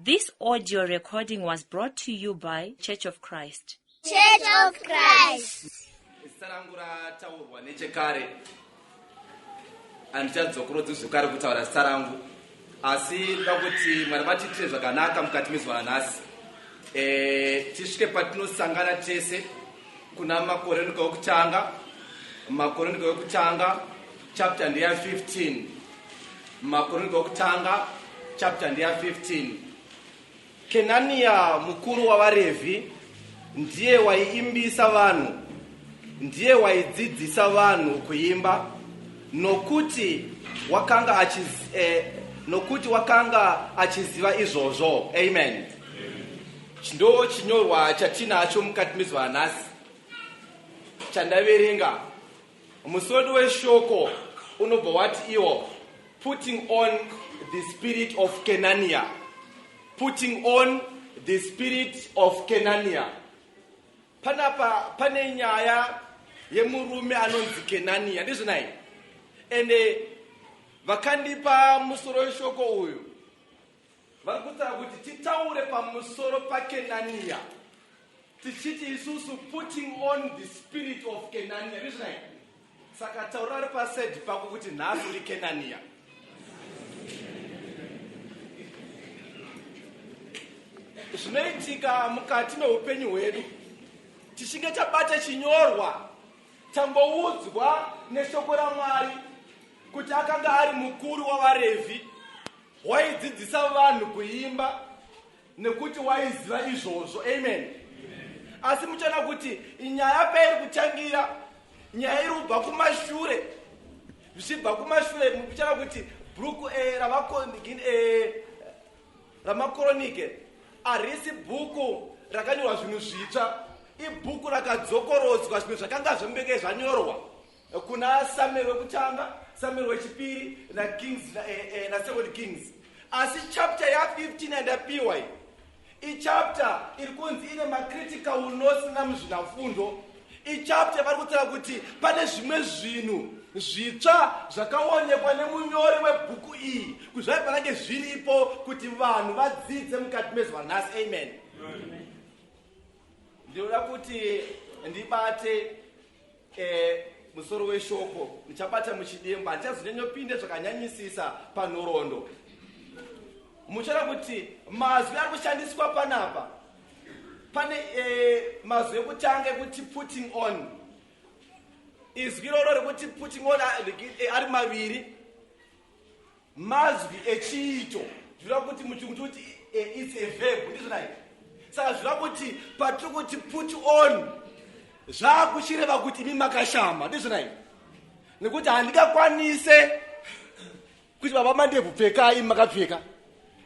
This audio recording was brought to you by Church of Christ. Church of Christ. Sarangura taurwa nechekare andichadzokorodzi zvekare kutaura sarangu asi ndakuti Mwari vatitire zvakanaka mukati mezwa nhasi tisvike patinosangana tese kuna makoriniko okutanga chapter ndeya 15 makoriniko okutanga chapter ndeya 15. Kenania mukuru wavaRevhi ndiye waiimbisa vanhu, ndiye waidzidzisa vanhu kuimba, nokuti wakanga achiziva izvozvo. Amen. Ndo chinyorwa chatinacho mukati mezwa nhasi chandaverenga. Musoro weshoko unobva wati iwo putting on the spirit of Kenania. Putting on the spirit of Kenania. Panapa pane nyaya yemurume anonzi Kenania, ndizvo nai. Ende vakandipa musoro weshoko uyu vari kutaura kuti titaure pamusoro paKenania tichiti isusu putting on the spirit of Kenania, ndizvo nai. Saka taura ri pasedi pako kuti nhasi uri Kenania. Zvinoitika mukati meupenyu hwedu tichinge tabata chinyorwa tamboudzwa neshoko raMwari kuti akanga ari mukuru wavaRevhi waidzidzisa vanhu kuimba nekuti waiziva izvozvo. Amen. Asi muchaona kuti nyaya pairi kutangira nyaya iri kubva kumashure. Zvichibva kumashure muchaona kuti bhuku ramakoronike harisi bhuku rakanyorwa zvinhu zvitsva, ibhuku rakadzokorodzwa zvinhu zvakanga zvambenge zvanyorwa kuna Samuel wekutanga, Samuel wechipiri naKings naSecond Kings. Asi chapter ya15 yandapiwa ichapter iri kunzi ine macritical notes namuzvinafundo. Ichapter vari kutaura kuti pane zvimwe zvinhu zvitsva zvakaonekwa nemunyori webhuku iyi kuti zvaifanike zviripo kuti vanhu vadzidze mukati mezwa nhasi. Amen. Ndinoda kuti ndibate musoro weshoko, ndichabata muchidimba, ndichazonyanyopinde zvakanyanyisisa panhoroondo. Muchaona kuti mazwi ari kushandiswa panapa pane mazwi ekutanga ekuti putting on. Izwi iroro rekuti putting on ari maviri, mazwi echiito zvinoda kuti muchirungu kuti it's a verb, ndizvo nai. Saka zvinoda kuti patiri kuti put on zvaakuchireva kuti imi makashama, ndizvo nai. Nekuti handingakwanise kuti baba mandebvu pfeka imi makapfeka,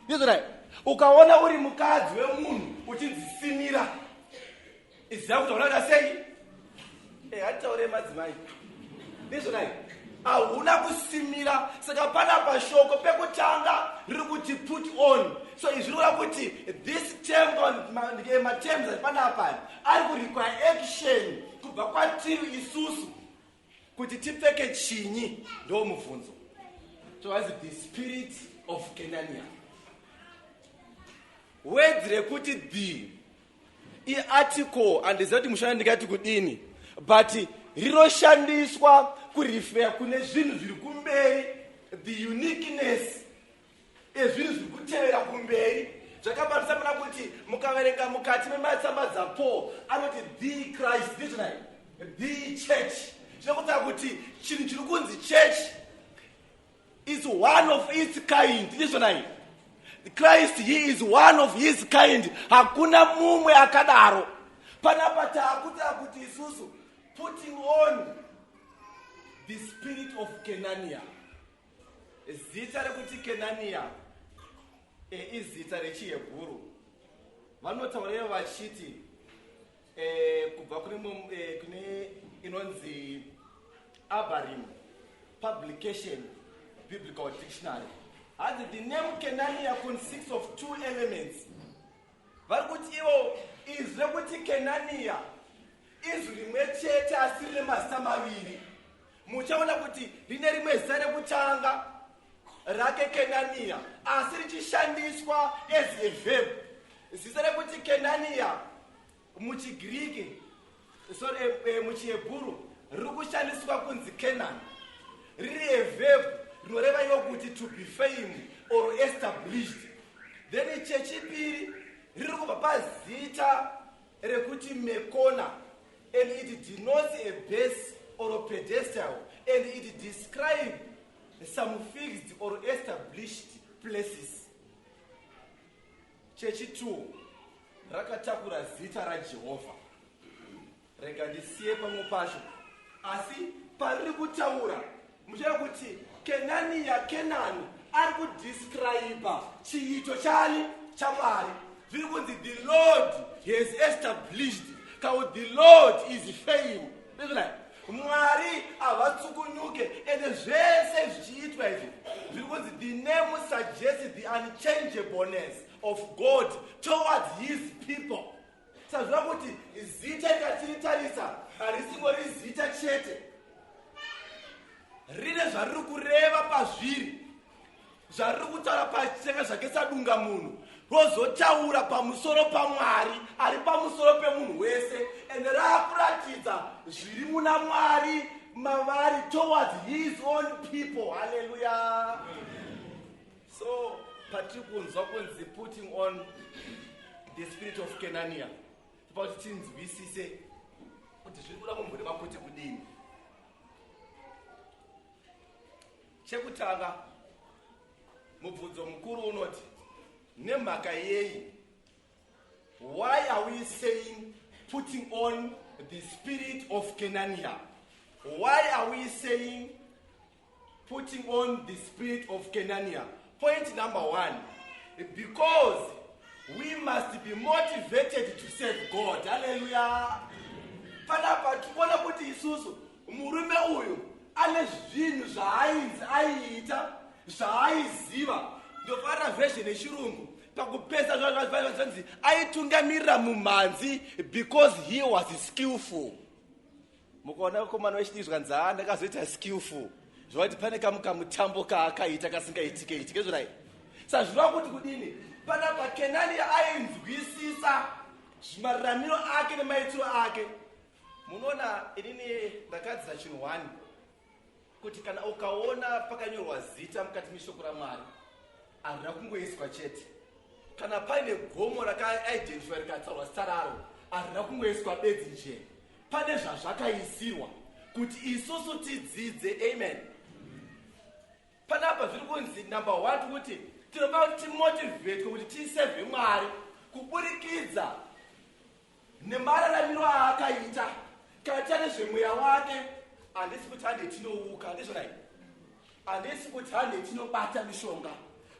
ndizvo nai. Ukaona uri mukadzi wemunhu uchinzisimira iziva kuti unoda sei. Hatitaure madzimai, ndizvo nai. Hauna kusimira. Saka panapa shoko pekutanga riri kuti put on. So izvi rinoda kuti this term materms ari panapa ari kurequire action kubva kwatiri isusu kuti tipfeke chinyi. Ndo mubvunzo. So as the spirit of Kenania. Words rekuti the article handiziva kuti mushana ndingati kudini, but rinoshandiswa kurifera kune zvinhu zviri kumberi, the uniqueness ezvinhu zviri kutevera kumberi. Zvakabatisa mana kuti mukaverenga mukati mematsamba dzaPaul anoti the Christ, ndizvo nai, the church. Zvinokutaura kuti chinhu chiri kunzi church is one of its kind, ndizvo nai. Christ, he is one of his kind. Hakuna mumwe akadaro. Panapa taakutaura kuti isusu putting on the spirit of Kenania. Zita rekuti Kenania izita rechiHebheru. Vanotaura vachiti kubva kune inonzi Abarim Publication Biblical Dictionary. As the name Kenania consists of two elements. Vari kuti ivo izwi rekuti Kenania izwi rimwe chete asi rine mazita maviri. Muchaona kuti rine rimwe zita rekutanga rake Kenania asi richishandiswa as a verb. Zita rekuti Kenania muchiGreek, muchiHebrew riri kushandiswa kunzi Kenan, riri a verb rinoreva yokuti to be famed or established. Then chechipiri riri kubva pazita rekuti Mekona, and it denotes a base or a pedestal, and it describes some fixed or established places. Chechi 2 rakatakura zita raJehovha. Rega ndisiye pamwe pacho, asi pariri kutaura muchava kuti Kenania, Kenani ari kudescribe chiito chani chaMwari. Zviri kunzi the Lord has established, kao the Lord is fame. Mwari havatsukunyuke, ende zvese zvichiitwa izvi zviri kunzi the name suggests the unchangeableness of God towards his people. Saka kuti zita ikatiritarisa harisingori zita chete, rine zvariri kureva pazviri, zvariri kutaura pachitenga zvake sadunga munhu, rozotaura pamusoro paMwari ari pamusoro pemunhu wese, ende raakuratidza zviri muna Mwari mavari towards his own people. Hallelujah. So patiri kunzwa kunzi putting on the spirit of Kenania, kuti tinzwisise kuti zviri kuda kumboreva kuti kudini. Chekutanga mubvunzo mukuru unoti nemhaka yei, why are we saying putting on the spirit of Kenania? Why are we saying putting on the spirit of Kenania? Point number 1, because we must be motivated to serve God. Hallelujah. Panapa tikuona kuti isusu murume uyu ane zvinhu zvaaita zvaaiziva. Ndofara version yechirungu pakupesa zvanzi aitungamirira mumhanzi because he was skillful. Mukaona mukomana wechidizwa nzaa ndakazoita skillful, zvoti pane kamutambo kaakaita kasingaitike zvirai. Saka zvinova kuti kudini, panapa Kenania ainzwisisa mararamiro ake nemaitiro ake. Munoona inini ndakadzidza chinhu 1 kuti kana ukaona pakanyorwa zita mukati meshoko raMwari harina kungoiswa chete. Kana paine gomo rakaidentify rikatsaurwa zita raro harina kungoiswa bedzi nje, pane zvazvakaisirwa kuti isusu tidzidze. Amen. Panapa zviri kunzi number 1 kuti tinoba timotivate kuti tisevhe Mwari kuburikidza nemararamiro aakaita. Kana tane zvemweya wake, handisi kuti hande tinouka, ndizvonai, handisi kuti hande tinobata mishonga,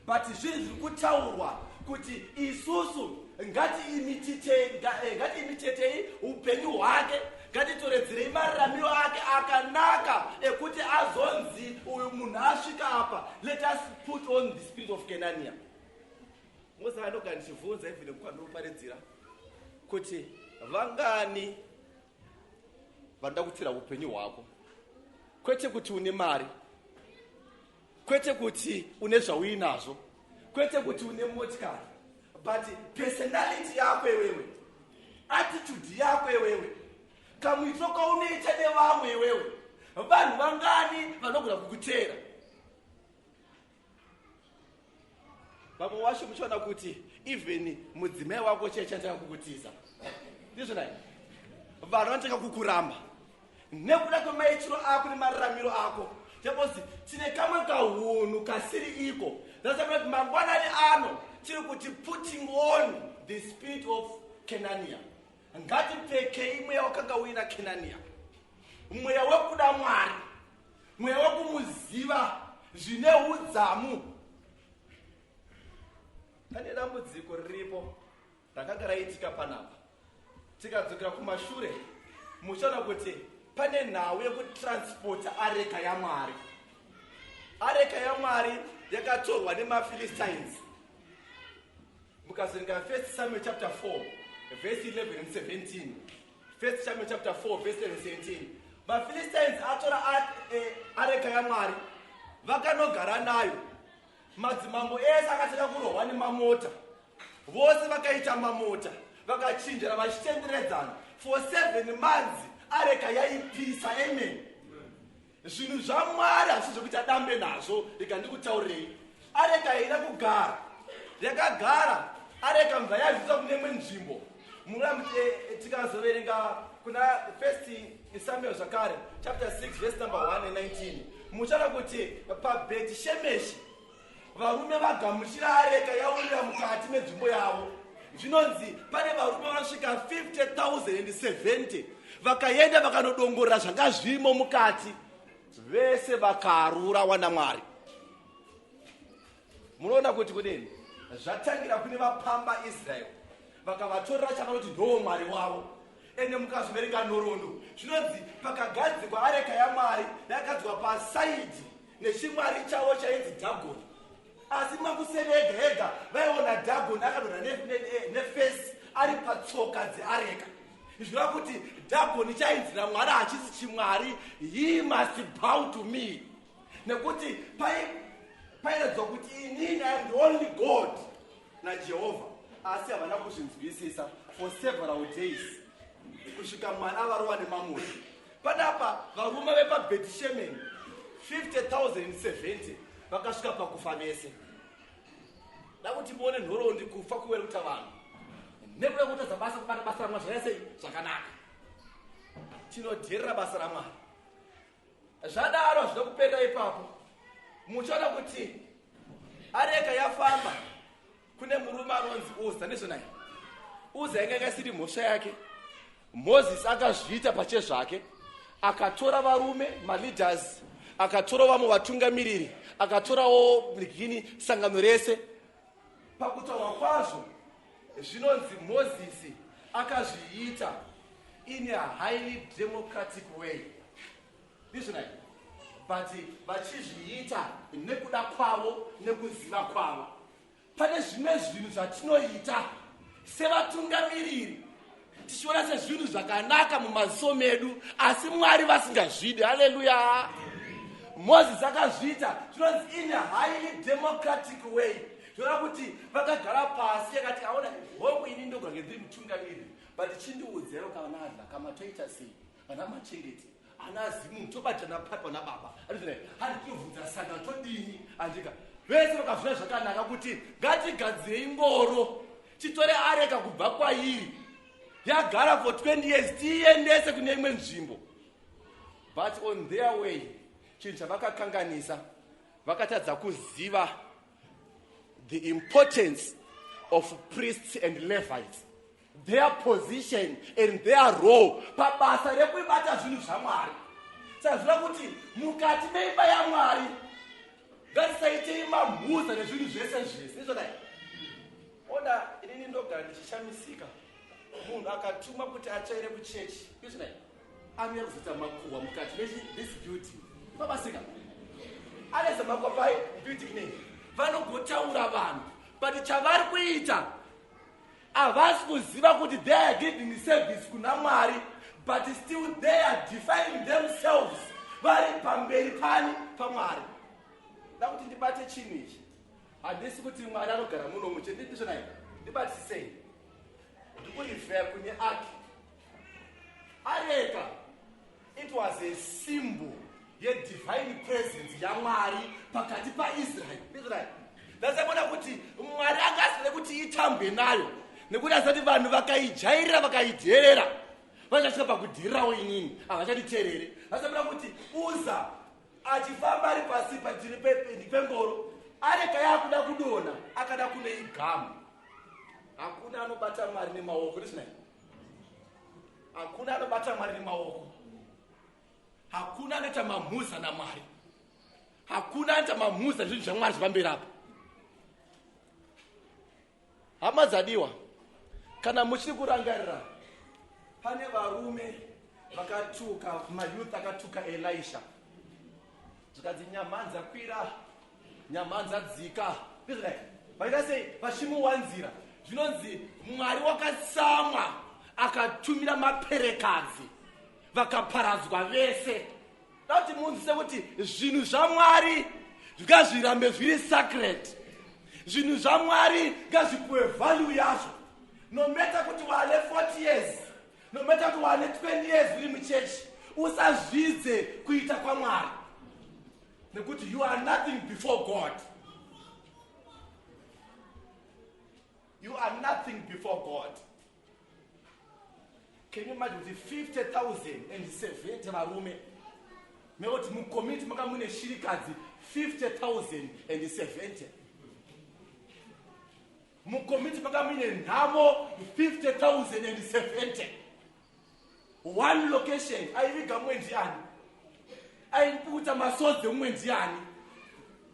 but zvinhu zviri kutaurwa kuti isusu ngatiimitetei upenyu hwake, ngatitoredzerei mararamiro ake akanaka ekuti azonzi uyu munhu asvika apa. Let us put on the spirit of Kenania. Mozaka ndoga ndichibvunza even kwandinoparidzira kuti vangani vanoda kutsira upenyu hwako, kwete kuti une mari, kwete kuti une zvauinazvo, kwete kuti une motikari, but personality yako iwewe, attitude yako iwewe, kamuitiro kaunoita nevamwe iwewe, vanhu vangani vanogona kukutera. Vamwe wacho muchaona kuti even mudzimai wako chaiye chandaka kukutiza, ndizvonai, vanhu vanotanga kukuramba nekuda kwemaitiro ako nemararamiro ako. Chapozi tine kamwe kahunhu kasiri iko. Ndasema kuti mangwanani ano tiri kuti putting on the spirit of Kenania. Ngatipfekei mweya wakanga uina Kenania, mweya wekuda Mwari, mweya wekumuziva zvine udzamu. Pane dambudziko riripo rakanga raitika panapa. Tikadzokera kumashure muchaona kuti pane nhau yekutransporta areka yaMwari. Areka yaMwari yakatorwa nemaPhilistines. Mukazoringa 1 Samuel chapter 4 verse 11 and 17. 1 Samuel chapter 4 verse 11 and 17. MaPhilistines atora areka yaMwari vakanogara nayo madzimambo ese akatanga kurohwa nemamota, vose vakaita mamota, vakachinjira vachitenderedzana. For 7 months areka yaipisa. Amen. Zvinhu zvaMwari hazvo zvokuti adambe nazvo. Rega ndikutaurei. Areka yaida kugara, yakagara. Areka mvura yazvisa kune imwe nzvimbo. Tikazoverenga kuna 1 Samuel zvakare chapter 6 verse number 1 and 19, muchaona kuti paBeti Shemeshi varume vagamuchira areka yaurira mukati menzvimbo yavo. Zvinonzi pane varume vanosvika 50,070 vakaenda vakanodongorera zvanga zvimo mukati, vese vakarura wana Mwari. Munoona kuti kudini zvatangira kune vapamba Israel, vakavatorera chavanoti ndo Mwari wavo. Ende mukazoverenga nhoroondo, zvinonzi pakagadzikwa areka yaMwari yakagadzikwa pasaidhi nechimwari chavo chainzi Dhagoni. Asi makuseri ega ega vaiona Dhagoni akadonha nefesi ari patsoka dzeareka. Zvinova kuti Dhagoni chainzi naMwari hachisi chimwari, he must bow to me. Nekuti pairedzwa kuti inini I am the only God naJehovha. Asi havana kuzvinzwisisa for several days kusvika Mwari avarohwa nemamota. Panapa varume vepaBeti Shemeni 50,070 vakasvika pakufa vese. Dakuti muone nhoroondo kufa kuweruta vanhu. Nekuda kutadza basa kubata basa raMwari zvakasei zvakanaka. Tinodherera basa raMwari. Zvadaro zvino kupenda ipapo. Muchaona kuti areka yafamba kune murume anonzi Uza. Ndizvonai. Uza yanga yakasiri mhosva yake. Moses akazviita pache zvake, akatora varume maleaders, akatora vamwe vatungamiriri, akatorawo sangano rese. Pakutaura kwazvo zvinonzi Moses akazviita in a highly democratic way. Ndizvonai. But vachizviita nekuda kwavo nekuziva kwavo. Pane zvimwe zvinhu zvatinoita sevatungamiriri tichiona sezvinhu zvakanaka mumaziso medu, asi Mwari vasingazvidi. Haleluya. Moses akazviita zvinonzi in a highly democratic way. Zvinoda kuti vakagara pasi akati aona hongu ini ndogara ndiri mutungamiriri, but chindiudzero kana kama toita sei vana machengeti anazimu tobatana papa nababa. Handi tovhunza saka todini andika. Vese vakazvina zvakanaka kuti ngatigadzirei ngoro titore areka kubva kwairi yagara for 20 years tiendese kune imwe nzvimbo. But on their way chinhu chavakakanganisa, vakatadza kuziva the importance of priests and Levites, their position and their role pabasa rekuibata zvinhu zvaMwari. Saka zvinoda kuti mukati meimba yaMwari ngatisaitei mamhuza nezvinhu zvese zvese. Ndizvonai. Ona inini ndogara ndichishamisika. Munhu akatuma kuti achaire kuchechi. Ndizvonai. Amira kuzoita makuhwa mukati this building. Mabasika. Aneza makuhwa pai building nei. Vanogotaura vanhu. But chavari kuita havasi kuziva kuti they are giving service kuna Mwari, but still they are defining themselves vari pamberi paMwari. Ndakuti ndibate chinhu ichi. Handisi kuti Mwari anogara muno muche. Ndizvonai. Ndibatisei. Ndikurifera kune Ark. Areka, it was a symbol ye divine presence yaMwari pakati paIsrael. Ndizvonai. Ndasabona kuti Mwari akasire kuti itambwe nayo. Nekuti asati vanhu vakaijairira vakaidherera vachasvika pakudhirirawo inini havachatiterere. Ndasabona kuti Uza achifamba ari pasi padhiri pengoro, areka yakuda kudonha akada kunoigamu. Hakuna anobata Mwari nemaoko. Ndizvonai. Hakuna anobata Mwari nemaoko. Hakuna anoita mamhuza naMwari. Hakuna anoita mamhuza zvinhu zvaMwari zvipamberi apa. Hama dzadiwa, kana muchiri kurangarira, pane varume vakatuka, mayouth akatuka Elisha. Zvikanzi nyamanza kwira, nyamanza dzika. Ndizvonai. Vaita sei vachimuwanzira. Zvinonzi Mwari wakatsamwa akatumira maperekadzi vakaparadzwa vese. Kuti munzise kuti zvinhu zvaMwari ngazvirambe zviri sacred. Zvinhu zvaMwari ngazvipuwe value yazvo. No matter kuti wale 40 years, no matter kuti wale 20 years uri muchechi, usazvidze kuita kwaMwari. Nekuti you are nothing before God. You are nothing before God. Can you imagine the 50,070 varume? Mekuti mukomiti maka mune shirikadzi 50,070. Mukomiti maka mune nhamo 50,070. One location. Aiviga mwe ndiani? Aiputa masodzi mwe ndiani?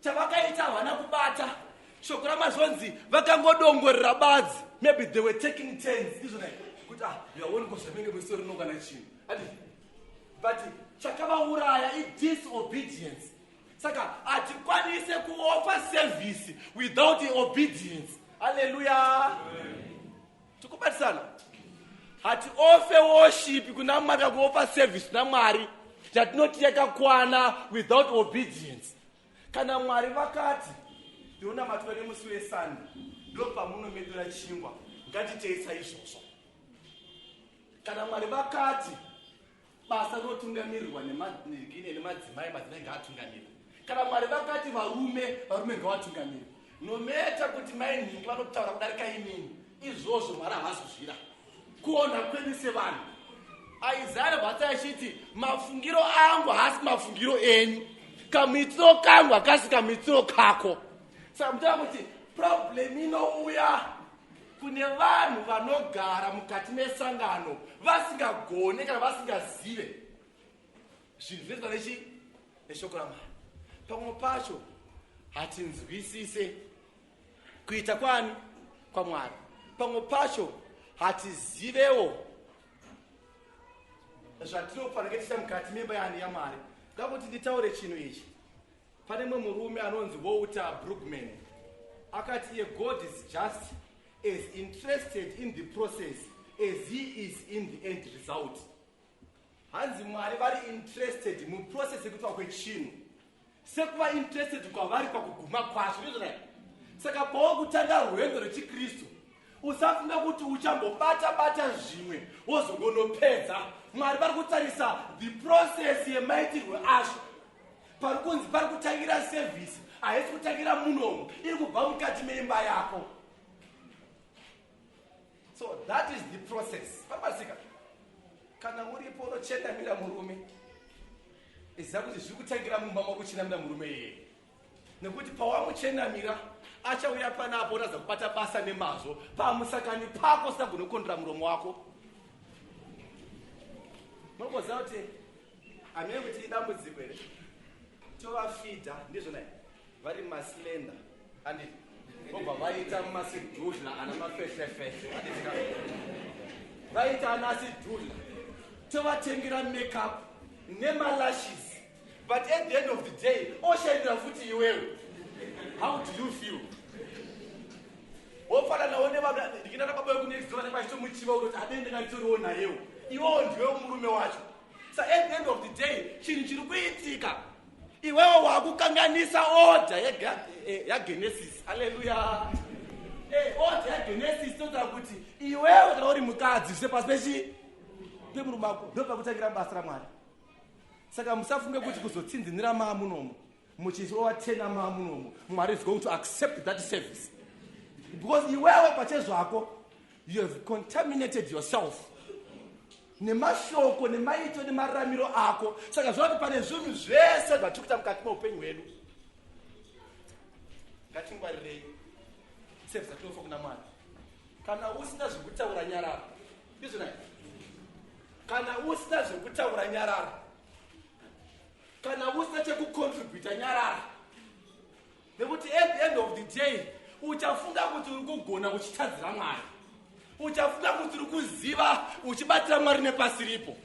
Chavakaita havana kubata. Shoko ramazonzi vakangodongorera badzi. Maybe they were taking turns. Isn't it? Yaone kushamenge musoro nokana chini. But chakavauraya is disobedience. Saka atikwanise kuoffer service without obedience. Hallelujah. Tukubatisana. Hati offer worship kuna Mwari kuoffer service na Mwari. Chatinoteka kwana without obedience. Kana Mwari vakati ndiona matware musi weSunday. Ndopa muno medura chingwa. Ngatiteisa izvozvo. Kana Mwari vakati basa rotungamirirwa nemadzimai ngaatungamira. Kana Mwari vakati varume ngavatungamira. Nometa kuti mainhingi vanotaura kudarika inini. Izvozvo Mwari havazozvida. Kuona kwedu sevanhu. Isaiah bata achiti mafungiro angu hasi mafungiro enyu. Kamuitiro kangu hakasi kamuitiro kako. Saka mutaura kuti problem inouya kune vanhu vanogara mukati mesangano vasingagone kana vasingazive zvinhu zvinoitwa neshoko raMwari. Pamwe pacho hatinzwisise kuita kwani kwaMwari. Pamwe pacho hatizivewo zvatinofanira kuita mukati memba yaMwari. Ngakuti nditaure chinhu ichi. Pane mumwe murume anonzi Walter Brueggemann akati God is just as interested in the process as he is in the end result. Hanzi Mwari vari interested mu process yekuitwa kwechinhu sekuva interested kwavari pakuguma kwazvo. Ndizvo. Saka pawakutanga rwendo rwechikristu usafunga kuti uchambobata zvimwe wozongonopedza. Mwari vari kutarisa the process yemaitirwe azvo. Pari kunzi pari kutangira service haisi kutangira munomo, iri kubva mukati meimba yako. So that is the process. Pabasika. Kana uripo unochenamira murume, iziva kuti zviri kutangira mumba mako kuchenamira murume yeye. Nekuti pawamuchenamira achauya panapo unoza kubata basa nemazvo. Pamusakani pako usagona kukondera muromo wako. Munoziva kuti amene kuti idambudziko ere. Tovafidha ndizvo nai vari maslender andi obva vaita masidhudla ana mafeshefeshe vaita anasidhudla tovatengera makeup nemalashes, but at the end of the day oshaidira futi iwewe. How do you feel? Ofana naone baba ndikina baba yokunextdoor nepachitomuchiva kuti adende ngaitoriwo nayewo iwo ndiwe murume wacho. So at the end of the day chinhu chiri kuitika iwewe wakukanganisa order yaGenesis. Hallelujah. Order yaGenesis totaura kuti iwewe kana uri mukadzi sepasi pemurume wako ndopakutangira basa raMwari. Saka musafunge kuti kuzotsinzinira maamunomo muchizovatena maamunomo Mwari is going to accept that service, because iwewe pachezvako you have contaminated yourself nemashoko nemaito nemaramiro ako. Saka zvati pane zvinhu zvese zvatikuita mukati meupenyu hwedu ngatingwarirei service yatinofa kuna Mwari. Kana usina zvekutaura nyarara, izvo nai, kana usina zvekutaura nyarara, kana usina chekucontributa nyarara, nekuti at the end of the day uchafunga kuti uri kugona kuchitadzira Mwari, uchafunga kuti uri kuziva uchibatira Mwari nepasi ripo.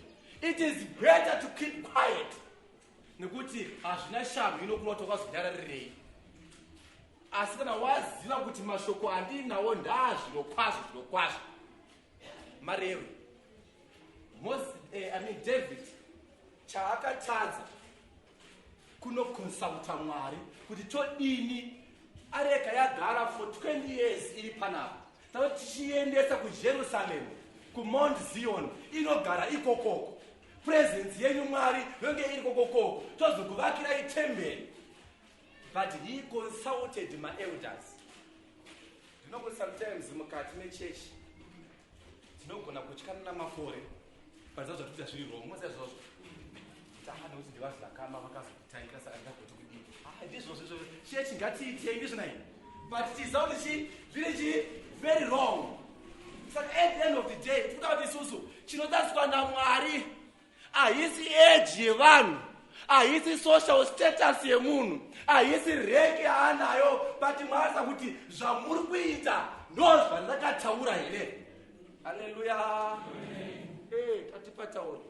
It is better to keep quiet, nekuti hazvina shamhu inokulota ukazonyararirei. Asi kana waziva kuti mashoko andinawo ndazvirokwazvo marevi David chaakatadza kunokonsulta Mwari kuti todini areka yagara for 20 years iri panapa. Tauri tichiendesa kuJerusalem, kuMount Zion, inogara ikokoko. Presence yenyu Mwari yonge iri kokoko. Tozokuvakira itemberi. But he consulted my elders. You know, sometimes mukati mechechi tinogona kutyana namakore but zvazotuita zviri wrong. Mose zvozvo tahana kuti ndivazvakama vakazotangira saka ndakoti kudii ndizvozvo chechi ngatiitei ndizvonai but tiziva kuti zviri very wrong. Saka at the end of the day tikuda kuti isusu chinotariswa naMwari haisi age yevanhu, haisi social status yemunhu, haisi rank yaanayo, but mwaza kuti zvamuri kuita ndozvandakataura here. Haleluya. Tatipatauri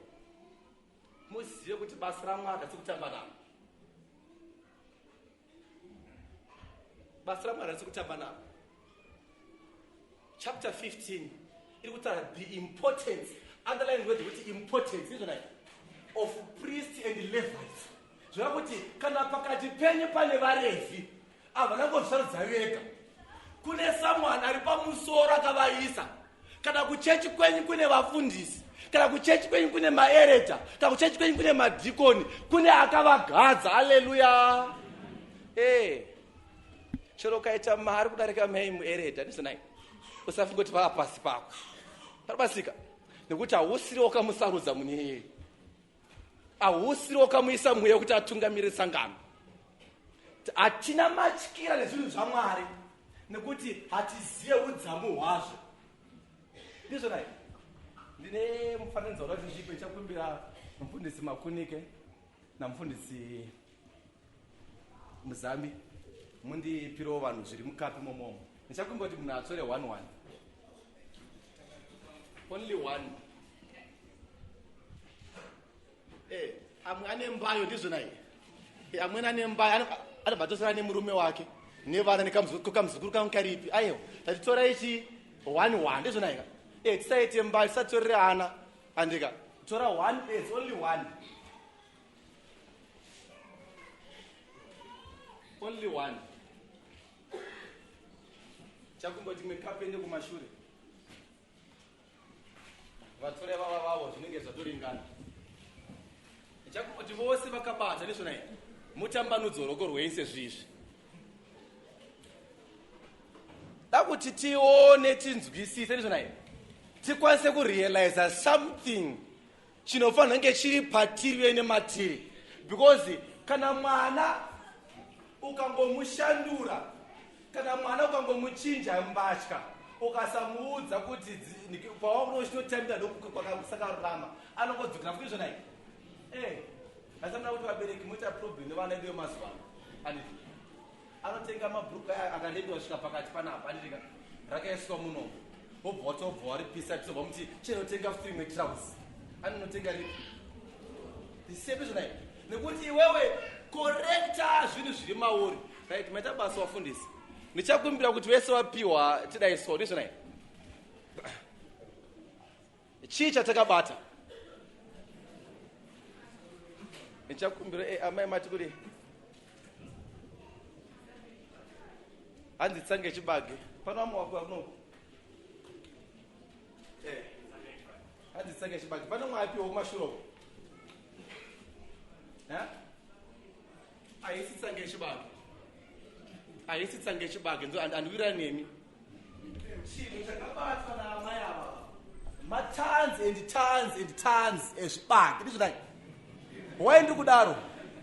muzive kuti basa raMwari hatisi kutamba naro. Basa raMwari hatisi kutamba naro. Chapter 15 iri kutaura the importance, underline word kuti importance izvonai of priests and Levites. Zvava kuti kana pakati penyu pane vaRevhi havana ngozvarudza vega, kune someone ari pamusoro akavaisa. Kana kuchechi kwenyu kune vafundisi, kana kuchechi kwenyu kune maereta, kana kuchechi kwenyu kune madhikoni, kune akavagadza. Haleluya. Chero kaita mari kudarika mhei muereta ndizonai usafunga kuti vava pasi pako parabasika, nekuti hausiri wakamusarudza mune iye, hausiri wakamuisa mweya kuti atungamirire sangano. Hatina matyira nezvinhu zvaMwari nekuti hatizive udzamu hwazvo. Ndizvonai ndine mufananidzo wada kuti ndipe chakumbira mufundisi Makunike namufundisi Muzambi mundipirewo vanhu zviri mukapi momomo. Ndichakumbira kuti munhu atsore 1-1, only 1. Amwe ane mbayo ndizvonai, amweni ane mbayo anobvatosara nemurume wake nevana nekamuzukuru kangu karipi. Aiwa tatitora ichi 1-1 ndizvonai. Tisaite mbayo, tisatorere ana andika tora 1 base, only 1, only 1. Chakumboti timwe kapende kumashure vatore vava vavo zvinenge zvatoringana. Chakumboti vose vakabata ndizvonai mutambanudzo roko rwese zvizvi. Da kuti tione tinzwisise ndizvonai tikwanise kurealize something chinofanira kunge chiri patiri nematiri, because kana mwana ukangomushandura, kana mwana ukangomuchinja mbatya ukasamuudza kuti pawakunochinotamira kwakasakarurama anongodzokera futi izvonai. Asamuna kuti vabereki muita problem nevana vedu vemazuva ano. Anotenga mabhuruku aya akarediwa svika pakati panapa andika rakaiswa munomo obva waripisa tisobva muti chinotenga futi rimwe trousi anonotenga ripi ndisepe izvonai nekuti iwewe korekta zvinhu zviri mauri. Right, maita basa wafundisi. Ndichakumbira kuti vese wapiwa tidaiswa ndizvonai chii chatakabata. Ndichakumbira amai mati kuti handitsange chibage pano amwako kunoko handitsange chibage pano mwapiwa kumashuroko haisi tsange chibage, haisi tsange chibage ndo andiwira nemi. Chinhu chakabatwa naamai ava matons and tons and tons ezvibage ndizvonai. Why ndikudaro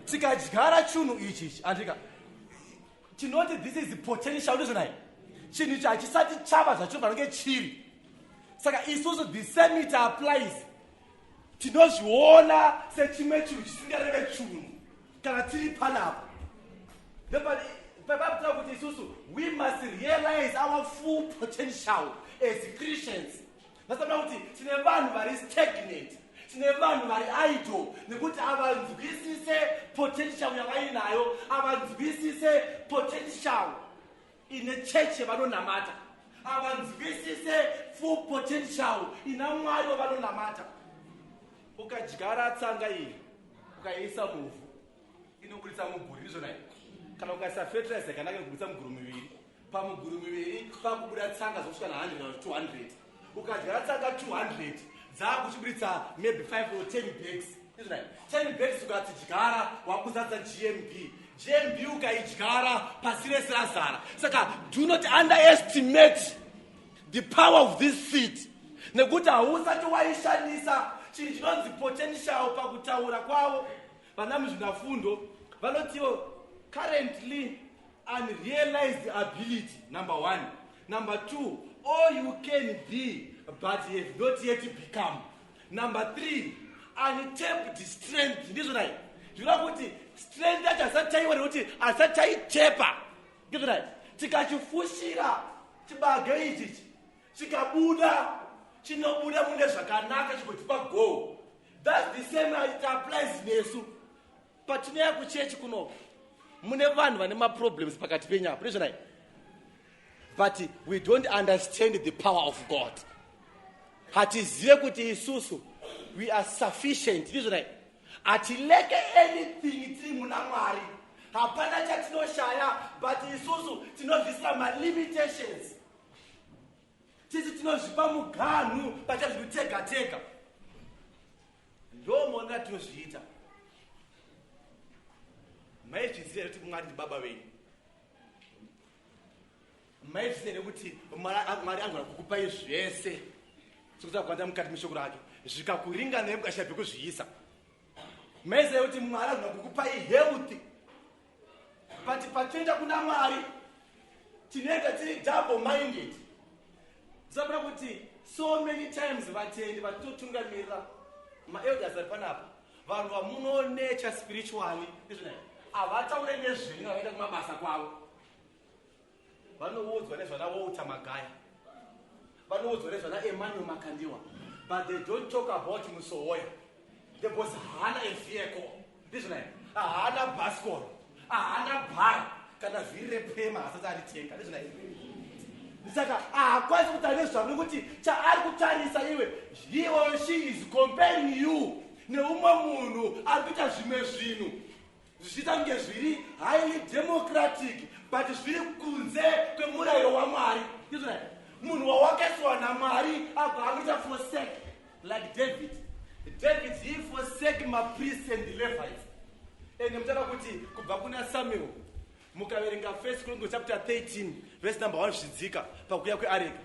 tikadyara chinhu ichi andika tinoti this is potential ndizvonai. Chinhu ichi hachisati chava zvacho panonge chiri. Saka isusu the same it applies. Tinozviona sechimwe chinhu chisingareve chinhu kana tiri panapa. Papa kuti isusu we must realize our full potential as Christians. Nasabona kuti tine vanhu vari stagnant, tine vanhu vari idle nekuti avanzwisise potential yavainayo, avanzwisise potential ine church yavanonamata, avanzwisise full potential ina Mwari wavanonamata. Ukadyara tsanga iyi ukaiisa muvhu inogurisa muguri izvona. Kana ukaisa fertilizer kanaka inogurisa muguru miviri. Pamuguru miviri pakubuda tsanga zosvika na 100 kana 200. Ukadyara tsanga 200 dzakuchiburitsa maybe 5 or 10 bags. Izvona. 10 bags ukadzidyara wakuzadza GMB. GMB ukaidyara pasi rese razara. Saka do not underestimate the power of this seed. Nekuti hausati waishandisa chinhu chinonzi potential pakutaura kwavo. Vana muzvinafundo vanotiwo currently unrealized ability, number 1. Number 2, all you can be but you have not yet become. Number 3, untapped strength. Ndizvo zvinoda kuti strength yacho asataiwa nekuti asataitepa. Ndizvo tikachifushira chibage ichi chikabuda chinobuda mune zvakanaka chikotipa go. That's the same it applies nesu. Patinoya kuchechi kuno mune vanhu vane maproblems pakati penyapa. Ndizvo but we don't understand the power of God. Hatizive kuti isusu we are sufficient. Ndizvo hatileke anything tiri muna Mwari. Hapana chatinoshaya but isusu tinobvisira malimitations. Tisi tinozvipa muganhu pachazvinotega. Ndo mona tinozviita. Maizviziva kuti Mwari ndi baba wenyu. Maizviziva kuti Mwari angona kukupai zvese sokuti akwanza mukati meshoko rake zvikakuringana nemukashape kuzviisa. Maiziva kuti Mwari angona kukupai health. But patinoenda kuna Mwari tinenge tiri double minded. Zabura kuti so many times vatendi vatotungamirira maelders ari panapa vanhu vamunonecha spiritually. Izvo havataure nezvenyu vanoenda kumabasa kwavo. Vanoudzwa nezvana Walter Magaya, vanoudzwa nezvana Emmanuel Makandiwa, but they don't talk about Musowoya. Because hana a vehicle. Ndizvo hana baskoro, hana bhara kana vhiri repema asati aritenga. Ndizvo saka haakwanisi kutarisa zvamuri kuti chaari kutarisa iwe, he or she is comparing you neumwe munhu ari kuita zvimwe zvinhu zvichiita kunge zviri highly democratic but zviri kunze kwemurayiro waMwari. Munhu wawakaiswa naMwari abva akuita forsake like David. He forsake mapriests and the Levites. Ende mutava kuti kubva kuna Samuel mukaverenga 1 Chronicles chapter 13 verse number 1 zvidzika pakuya kweareka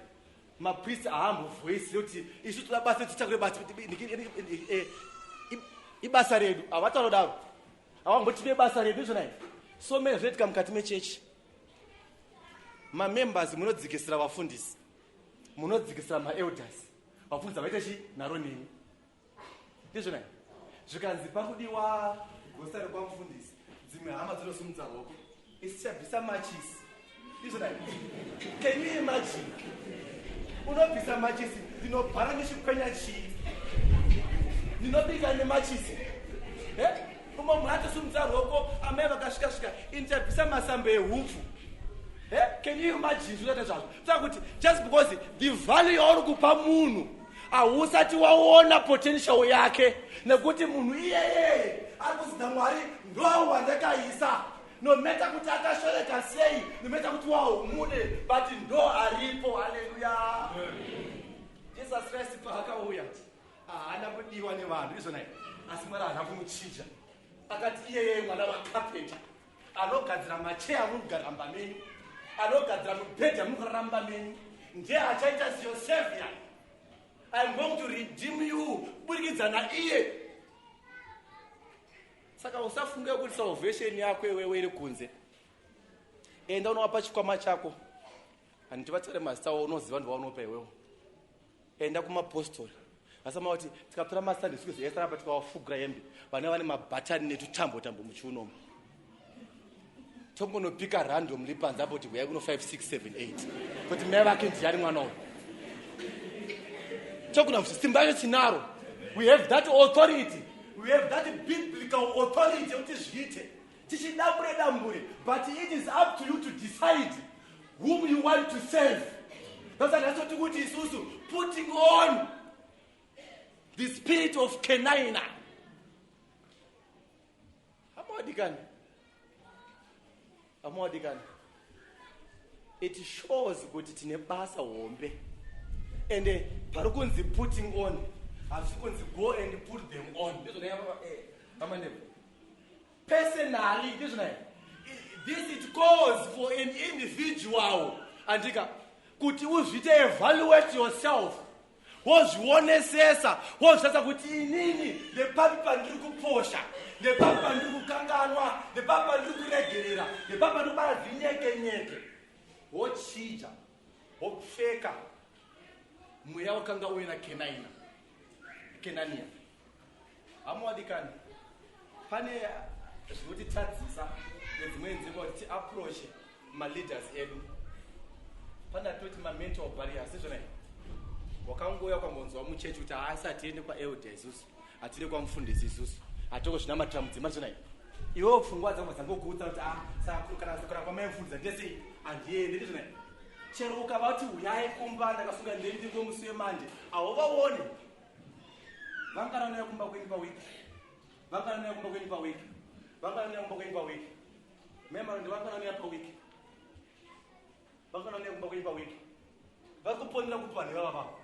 mapriests ahambovhoisi kuti isu toda basa titakure basa ibasa redu. Havatarodaro havangotipe basa redu. Izvo so many zvoitika mukati mechechi. Mamembers munodzikisira vafundisi, munodzikisira maelders. Vafundisi vaita chi naro nini. Ndizvo zvikanzi pakudiwa gosta rekwamufundisi dzimwe hama dzinosumudza ruoko isichabvisa machisi. Ndizvo can you imagine unobvisa machisi ndinobhara nechikwenya chii ndinobika nemachisi umwe munhu atosumudza ruoko amai vakasvika indichabvisa masambo ehupfu. Can you imagine zvinoita zvazvo? Saka kuti just because the value yauri kupa munhu hausati waona potential yake, nekuti munhu iyeye ari kuzidza Mwari ndo wandakaisa. No matter kuti akashoreka sei, no matter kuti wahumude, but ndo aripo. Hallelujah. Jesus Christ paakauya haana kudiwa nevanhu. Izvo asi Mwari haana kumuchinja. Akati iyeye mwana wakarpenta anogadzira macheya amunogara mumba menyu, anogadzira mubhedha amunogara mumba menyu, ndiye achaita your savior. I'm going to redeem you kubudikidza naiye. Saka usafunge kuti salvation yako iwewe iri kunze. Enda unowapa chikwama chako, handitivatsare mazita unoziva ndovaunopa iwewe. Enda kumapostori asama kuti tikatora masande siku yesara pa tikawafugura hembe vana vane mabhatani netutambo muchiunomo. Tombonopika random lipanza apo kuti kuya kuno 5 6 7 8 kuti mai vake ndiyani mwana uyu. Tokuna kuti simba yacho tinaro. We have that authority. We have that biblical authority kuti zviite. Tichidambure, but it is up to you to decide whom you want to serve. That's what kuti isusu putting on the spirit of Kenaina. Hamadikani. Amwadikana. It shows kuti tine basa hombe. And pari putting on. Asikunzi go and put them on. Personally, this it calls for an individual. Andika, kuti uzvite evaluate yourself. Wozvionesesa, wozvitsa kuti inini nepapa ndiri kuposha, nepapa ndiri kukanganwa, nepapa ndiri kuregerera, nepapa ndiri kubara zvinyekenyeke. Wochija, wopfeka mweya wakanga uina Kenania. Amwadikani. Pane zvinotitadzisa nedzimwe nzvimbo kuti approach leaders edu. Pana toti mental barriers izvona. Wakangouya ukambonzwa muchechi kuti haasati ende kwaelder isusu, atiri kwamufundisi isusu, atoko zvinamatira mudzimba izvona. Iwewo pfungwa dzangu dzangokuudza kuti kana kwamaifundisa ndese handiendi izvona. Chero ukava kuti uyai kumba ndakafunga ndendi ngomusi wemanje, hauvaoni. Vangaranaya kumba kwenyu pawiki. Vangaranaya kumba kwenyu pawiki. Vangaranaya kumba kwenyu pawiki. Memaro ndivangaranaya pawiki. Vangaranaya kumba kwenyu pawiki. Vakuponera kuti vanhu vava vavo.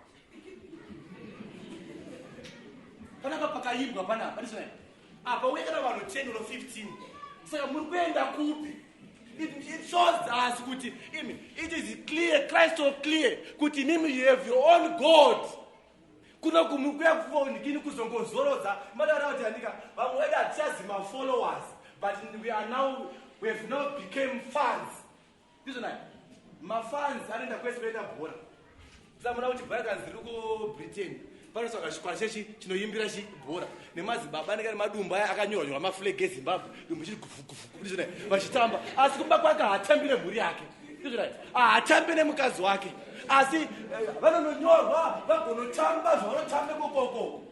Panapa pakaimbwa panapa ndizvona. Apa uekana vanhu 10 or 15. Saka muri kuenda kupi? It shows us kuti it is clear, Christ clear kuti you have your own God. Kuna kumukuya kufondikini kuzongozorodza madara kuti andika vamwe vedu hatichazima followers, but we have now become fans. Ndizvona mafans anoenda kwese kuenda bhora. Samuna kuti bhora kanziri kuBritain panotsvaga chikwara chechi chinoimbira chibhora nemadzibaba nekane madumbu aya akanyorwa maflag eZimbabwe, dumbu chiri ndizvona vachitamba, asi kumba kwake haatambire mhuri yake, ndizvona haatambe nemukazi wake, asi vanononyorwa vagonotamba zvavanotambe kokoko.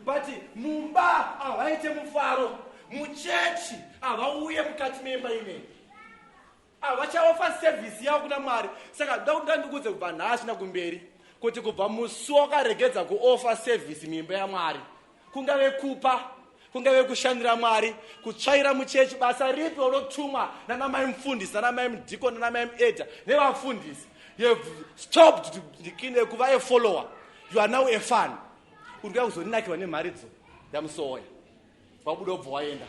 But mumba havaite mufaro, muchechi havauye mukati memba ine, havachaofa service yavo kuna Mwari. Saka ndakuda ndikudze kubva nhasi nakumberi kuti kubva musi wakaregedza kuofa service mimba yaMwari, kungave kupa, kungave kushandira Mwari, kutsvaira muchechi, basa ripi unotumwa nanamai mufundisi, nanamai mudhikoni, nanamai muedha nevafundisi, you have stopped kuva a follower, you are now a fan. Uri kuzonakirwa nemharidzo yamusoya, wabuda ubva waenda.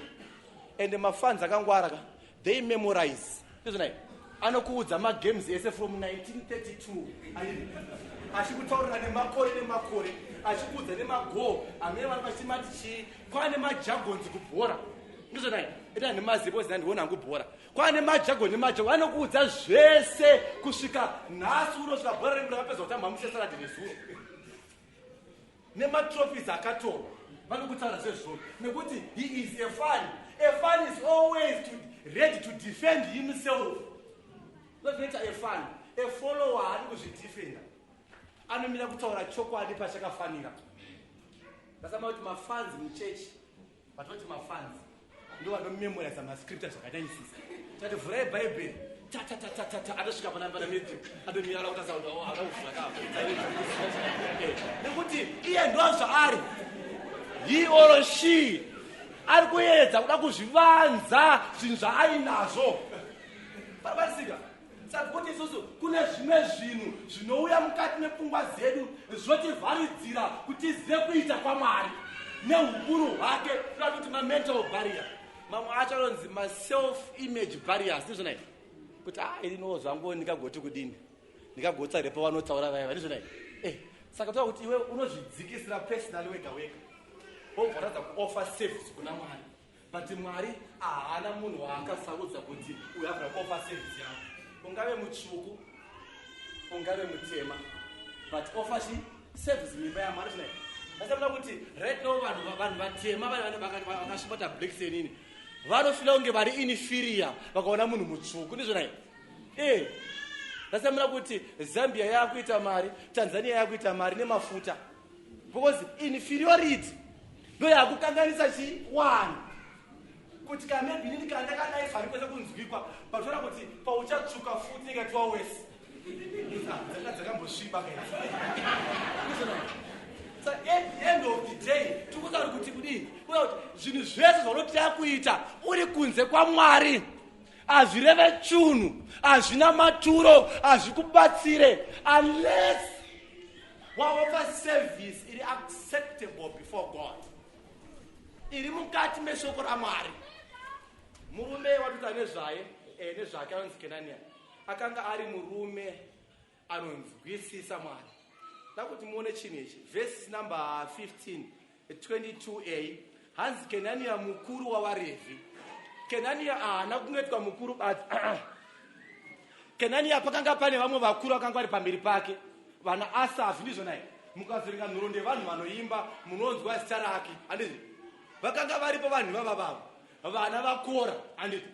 And mafans akangwara, they memorize. Anokuudza magames ese from 1932 achikutaurira nemakore achikuudza nemagoo amene vari vachimati chii, kwane majagons kubhora, ndizvona ita nemazipo zinandiona hangu bhora, kwane majagoni nemajago anokuudza zvese kusvika nhasi unosvika bhora remu rakapedza kutamba musesaradi nezuro nematrophies akatorwa, vanokutaura zvezvozvo nekuti he is a fan. A fan is always ready to defend himself. Not a fan. A follower hari kuzvidefenda, anomira kutaura chokwadi pachakafanira. Ndasama kuti mafans muchechi, vatoti mafans ndo vanomemorize mascriptures zvakanyanyisisa. Tati vhurai bhaibheri, anosvika panapa namedhi adomira kuti asakuti akaufa nekuti iye ndo zvaari, he or she ari kuedza kuda kuzvivanza zvinhu zvaainazvo. Paribatsika saka kuti isusu kune zvimwe zvinhu zvinouya mukati mepfungwa dzedu zvotivharidzira kuti tizive kuita kwaMwari neukuru hwake, tinoda kuti ma-mental barrier, mamwe acho anonzi ma-self-image barriers. Ndizvona kuti irinowo zvangu ndikagoti kudini, ndikagotsa repo vanotaura vaiva, ndizvona saka toda kuti iwe unozvidzikisira personally wega wega, wobvaratadza kuoffer service kuna Mwari, but Mwari haana munhu waakasarudza kuti uyu afana kuoffer service yavo, ungave mutsvuku, ungave mutema, but offer service mimba yaMwari. Ndasabona kuti right now vanhu vatema vakasvibata blacks enini vanofila kunge vari inferior vakaona munhu mutsvuku, ndizvona ndasabona kuti Zambia yakuita mari, Tanzania yakuita mari nemafuta, because inferiority ndo yakukanganisa chiwani, kuti kana maybe nini kana ndakadai fari kwese kunzwikwa patoona kuti pauchatsvuka futi ikatiwa wese dzakambosviba so at the end of the day tikutauri kuti kudini, kuti zvinhu zvese zvaunoti yakuita uri kunze kwaMwari hazvireve chunhu, hazvina maturo, hazvikubatsire, unless waopa service iri acceptable before God, iri mukati meshoko raMwari. Murume watuta nezvake anonzi Kenania akanga ari murume anonzwisisa Mwari. Ndakuti muone chinhu ichi, verse number 15 22a, hanzi Kenania mukuru wavaRevhi. Kenania haana kungetwa mukuru bati Kenania pakanga pane vamwe vakuru vakanga vari pamberi pake, vana Asafi ndizvo naye. Mukazoringa nhoroondo yevanhu vanoimba munonzwa zita rake, handiti? Vakanga varipo vanhu vavavo, vana vaKora, handiti?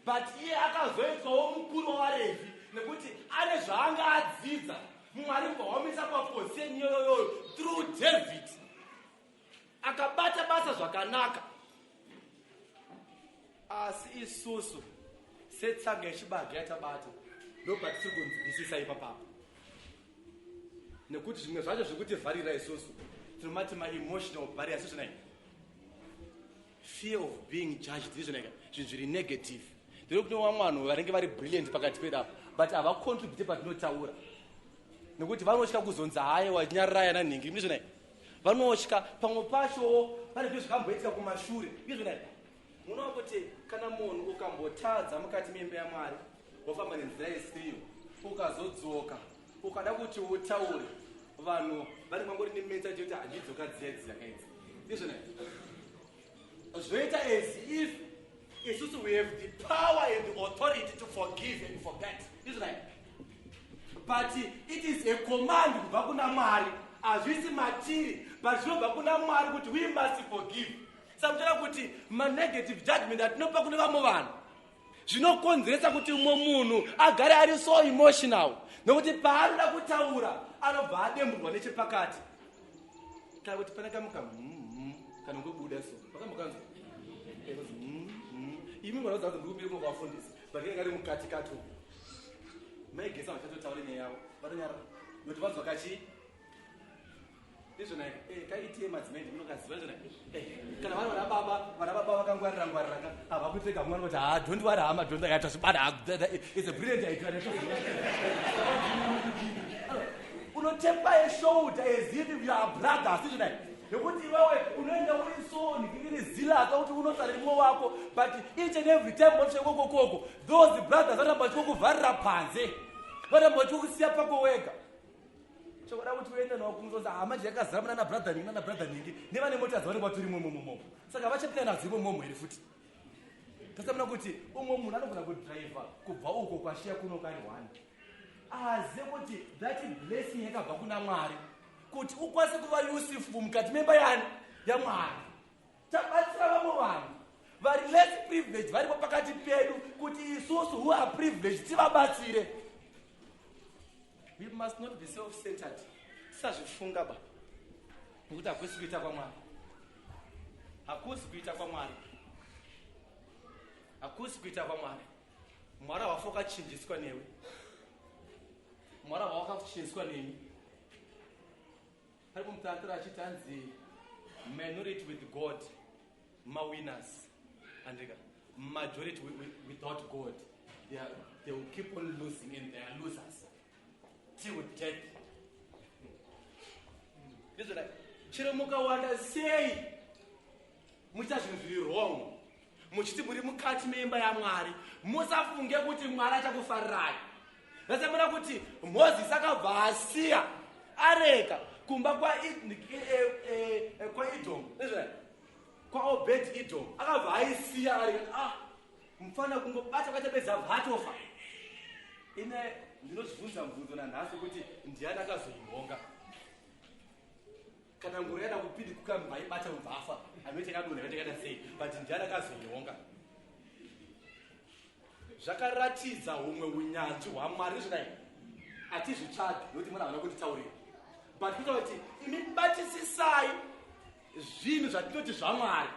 But iye akazoitwawo mukuru wavaRevhi nekuti ane zvaanga adzidza. Mwari vaomisa paposeni iyoyo through David, akabata basa zvakanaka. Asi isusu setsanga yechibage yatabata ndobati tiri kunzwisisa ipapapo, nekuti zvimwe zvacho zvekutivharira isusu tinomati ma-emotional barriers izvonai, fear of being judged izvonai, zvinhu zviri negative. Ndiri kuti vamwe vanhu vanenge vari brilliant pakati pedu but havacontribute patinotaura, nekuti vanotya kuzonza haye wanyarara yana nhingi izvonai, vanotya pamwe pacho pane zvinhu zvakamboitika kumashure izvonai. Munoona kuti kana munhu ukambotadza mukati meimba yaMwari, wafamba nenzira isiyo, ukazodzoka ukada kuti utaure, vanhu vari mangori nementality yekuti handidzoka dziya kaidzi izvonai, zvoita as if isusu we have the power and the authority to forgive and forget izvonai. But it is a command kubva kuna Mwari, hazvisi matiri, but zvinobva kuna Mwari kuti we must forgive. Samtara kuti ma-negative judgment atinopa kune vamwe vanhu zvinokonzeresa kuti umwe munhu agare ari so emotional, nokuti paanoda kutaura anobva ademburwa nechepakati. Kana kuti pane kamuka kana ngobuda so pakamukanzwa imi mwanaudza kuti ndikupiri kwavafundisi bakenge ari mukati kato maigesa vachatotaura nyaya yavo vatonyara nokuti vanzwa kachi izvona kaitiye madzimai ndinokaziva izvona kana vari vana baba vakangwarira havakuiteka mwana kuti don't worry hama don't akaita zvibada is a brilliant idea. Unotepa eshoulder as if you are brothers izvona, nekuti iwewe unoenda uri so ndikiri zila kuti unosarira mumwe wako, but each and every time koko those brothers vanamba vachikuvharira panze, vanamba vachikusiya pako wega. Chokuda kuti uende nawo kunzoza hama yakazara muna brother ningi nevane mota dzavanenge vatori momo, saka vachapinda nadzo imomo here futi. Tasamuna kuti umwe munhu anogona kudriva kubva uko kwashiya kuno kari 1 aze kuti that blessing yakabva kuna Mwari kuti ukwanise kuva useful mukati memba yaMwari. Tabatsira vamwe vanhu vari less privileged varipo pakati pedu kuti isusu who are privileged tivabatsire. We must not be self-centered. Sazvifunga ba. Nokuti hakusi kuita kwaMwari. Hakusi kuita kwaMwari. Hakusi kuita kwaMwari. Mwari hawakachinjiswa newe. Mwari hawakachinjiswa nemi. Paripo mutantara achiti anzi minority with God, ma-winners. And majority without God, they will keep on losing and they are losers. Till death. This is like chiro mukawanda sei mucha zvinhu zviri wrong muchiti muri mukati meimba yaMwari musafunge kuti Mwari achakufarirai. Ndasamuna kuti Moses akabva asiya areka kumba kwa Edom, kwa Obed Edom akabva aisiya areka mufana kungobata kwachapedza vhatofa. Ine ndinozvibvunza mubvunzo nanhasi kuti ndiani akazoihonga. Kana ngoro yada kupindi kukamba ibata mubvafa anoite kadona yatekada sei, but ndiani akazoihonga. Zvakaratidza humwe unyanzvi hwaMwari zvonai hatizvitsvagi nokuti mwana havana kunditaurira, but kuita kuti imi batisisai zvinhu zvatinoti zvaMwari,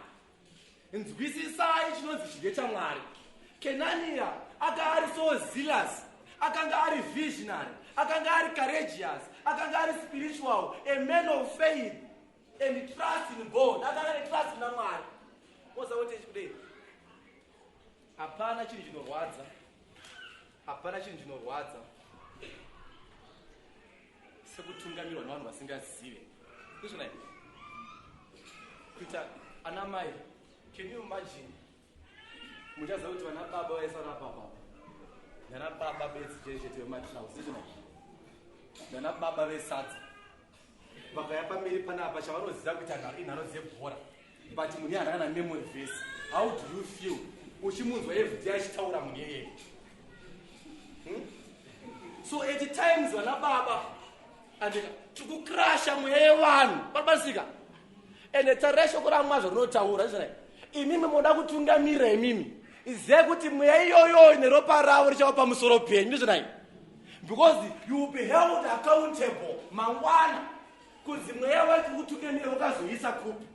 nzwisisai chinonzi chide chaMwari. Kenania aka ari so zealous, akanga ari visionary, akanga ari courageous, akanga ari spiritual, a man of faith and trust in God, akanga ari trust in Mwari. What's the word today? hapana chinhu chinorwadza, hapana chinhu chinorwadza sekutungamirwa nevanhu vasingazive. Ndizvona here kuita ana mai. Can you imagine muchaziva kuti vana baba vaisara papa nana baba bedzichete vematrausi, ndizvona nana baba vesadza vakaya pamberi panapa chavanoziva kuti inhano dzebhora, but munhu iye kana memory verse. How do you feel uchimunzwa everyday achitaura munhu iyeye? So at times vana baba andika tikukrasha mweya yevanhu panobatsika, ende tarira shoko ramwazvo rinotaura izvona imimi moda kutungamira imimi izive kuti mweya iyoyo neropa ravo richava pamusoro penyu, ndizvona because you will be held accountable mangwana kuti mweya wati kutungamira wakazoisa kupi.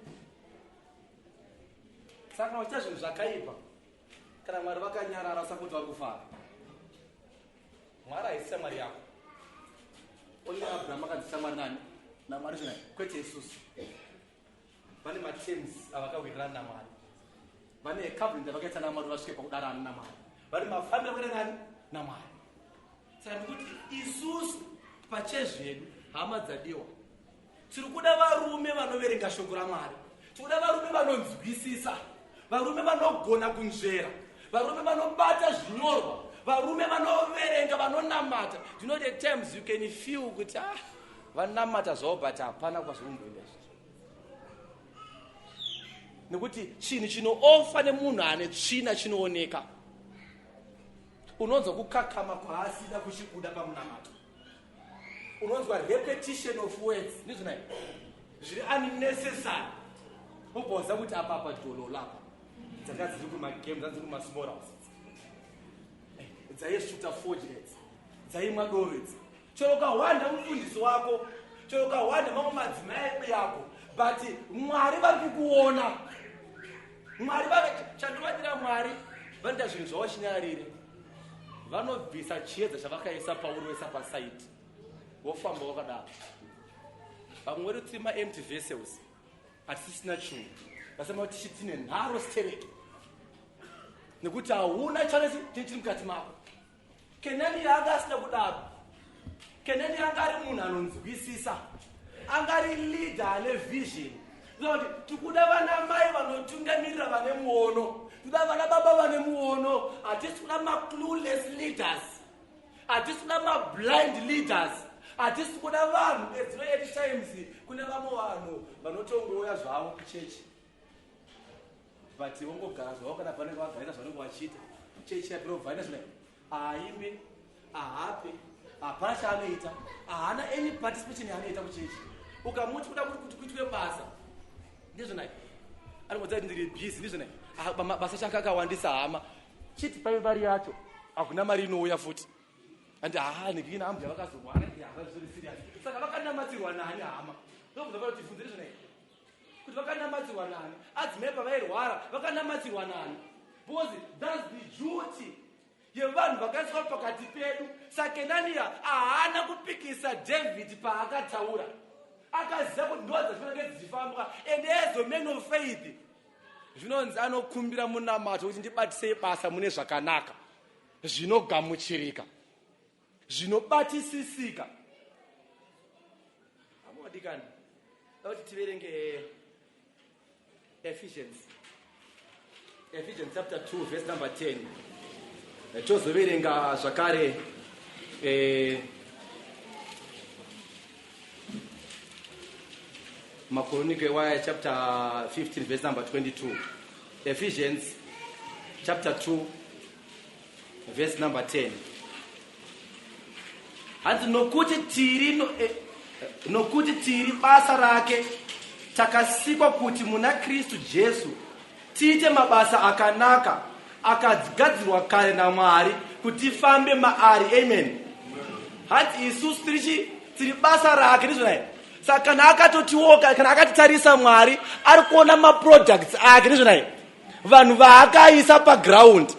Saka kana uchiita zvinhu zvakaipa, kana Mwari vakanyarara usakuti vari kufara. Mwari haisi shamwari yako. Only Abraham akanzi shamwari nani? naMwari zvona kwete isusu. Vane matems avakawirirana naMwari, vane covenant avakaita naMwari vasvike pakudarana naMwari, vane mafambiro akaita nani naMwari. Saka ndikuti isusu pachezvedu hama dzadiwa tiri kuda varume vanoverenga shoko raMwari, tikuda varume vanonzwisisa, varume vanogona kunzvera, varume vanobata zvinyorwa, varume vanoverenga, vanonamata. Do you know the times you can feel kuti vanamata zvavo but hapana kwazvomboenda izvozvo. Nekuti chinhu chinoofa nemunhu ane tsvina chinooneka. Unonzwa kukakama kwaasida kuchikuda pamunamato, unonzwa repetition of words, ndizvona zviri unnecessary. Uboza kuti apa dolo lapa dzanga dziri kumagame, dzanga dziri kumasmall houses, dzaisvuta forgeries, dzaimwa dovets. Chero ukawanda mufundisi wako, chero ukawanda mamwe madzimai yako, but Mwari vari kukuona. Mwari chandovadira Mwari vanoita zvinhu zvavo chinyarire, vanobvisa chiedza chavakaisa pauri vesa pasaiti, wofamba wakadaro. Vamwe wedu tiri ma-empty vessels, hatisisina chinhu, vasema kuti tine nharo stereke, nekuti hauna chanesi chiri mukati mako. Kenani anga asina kudaro, Kenani anga ari munhu anonzwisisa, anga ari leader ane vision. Kuti tikuda vana mai vanotungamirira vane muono, tikuda vana baba vane muono, hatisi kuda ma-clueless leaders, hatisi kuda ma-blind leaders, hatisi kuda vanhu edzino 80 times kune vamwe vanhu vanotongouya zvavo kuchechi, but vongogara zvavo kana panenge vagaita zvanenge vachiita. Chechi yapirovhaina zvona haimbe, hahape, hapana chaanoita, haana any participation yaanoita kuchechi. Ukamuti kuda kuti kuitwe basa, ndizvona anoudza kuti ndiri busy, ndizvona basa chake akawandisa hama, chiti paive mari yacho hakuna mari inouya futi, andi ndikina ambya vakazorwara zviri serious. Saka vakanamatirwa nani hama? Ndobvunza kuti tivhunze ndizvona kuti vakanamatirwa nani? Adzimai pavairwara vakanamatirwa nani? Because that's the duty yevanhu vakaiswa pakati pedu. Saka Kenania haana kupikisa David paakataura, akaziva kuti ndoo dzazvinenge dzichifambwa, and as a man of faith zvinonzi anokumbira munamato kuti ndibatisei basa mune zvakanaka, zvinogamuchirika, zvinobatisisika. Amuwadikani kuti tiverenge Ephesians chapter 2 verse number 10. Tozoverenga zvakare Makoronike waya chapter 15 verse number 22. Ephesians chapter 2 verse number 10. Hanzi nokuti tiri basa rake, takasikwa kuti muna Kristu Jesu tiite mabasa akanaka akagadzirwa kare naMwari kuti tifambe maari. Amen. Hanzi isusu tiri basa rake, ndizvona. Saka kana akatotioka, kana akatitarisa Mwari ari kuona maproducts ake, ndizvona. Vanhu vaakaisa paground,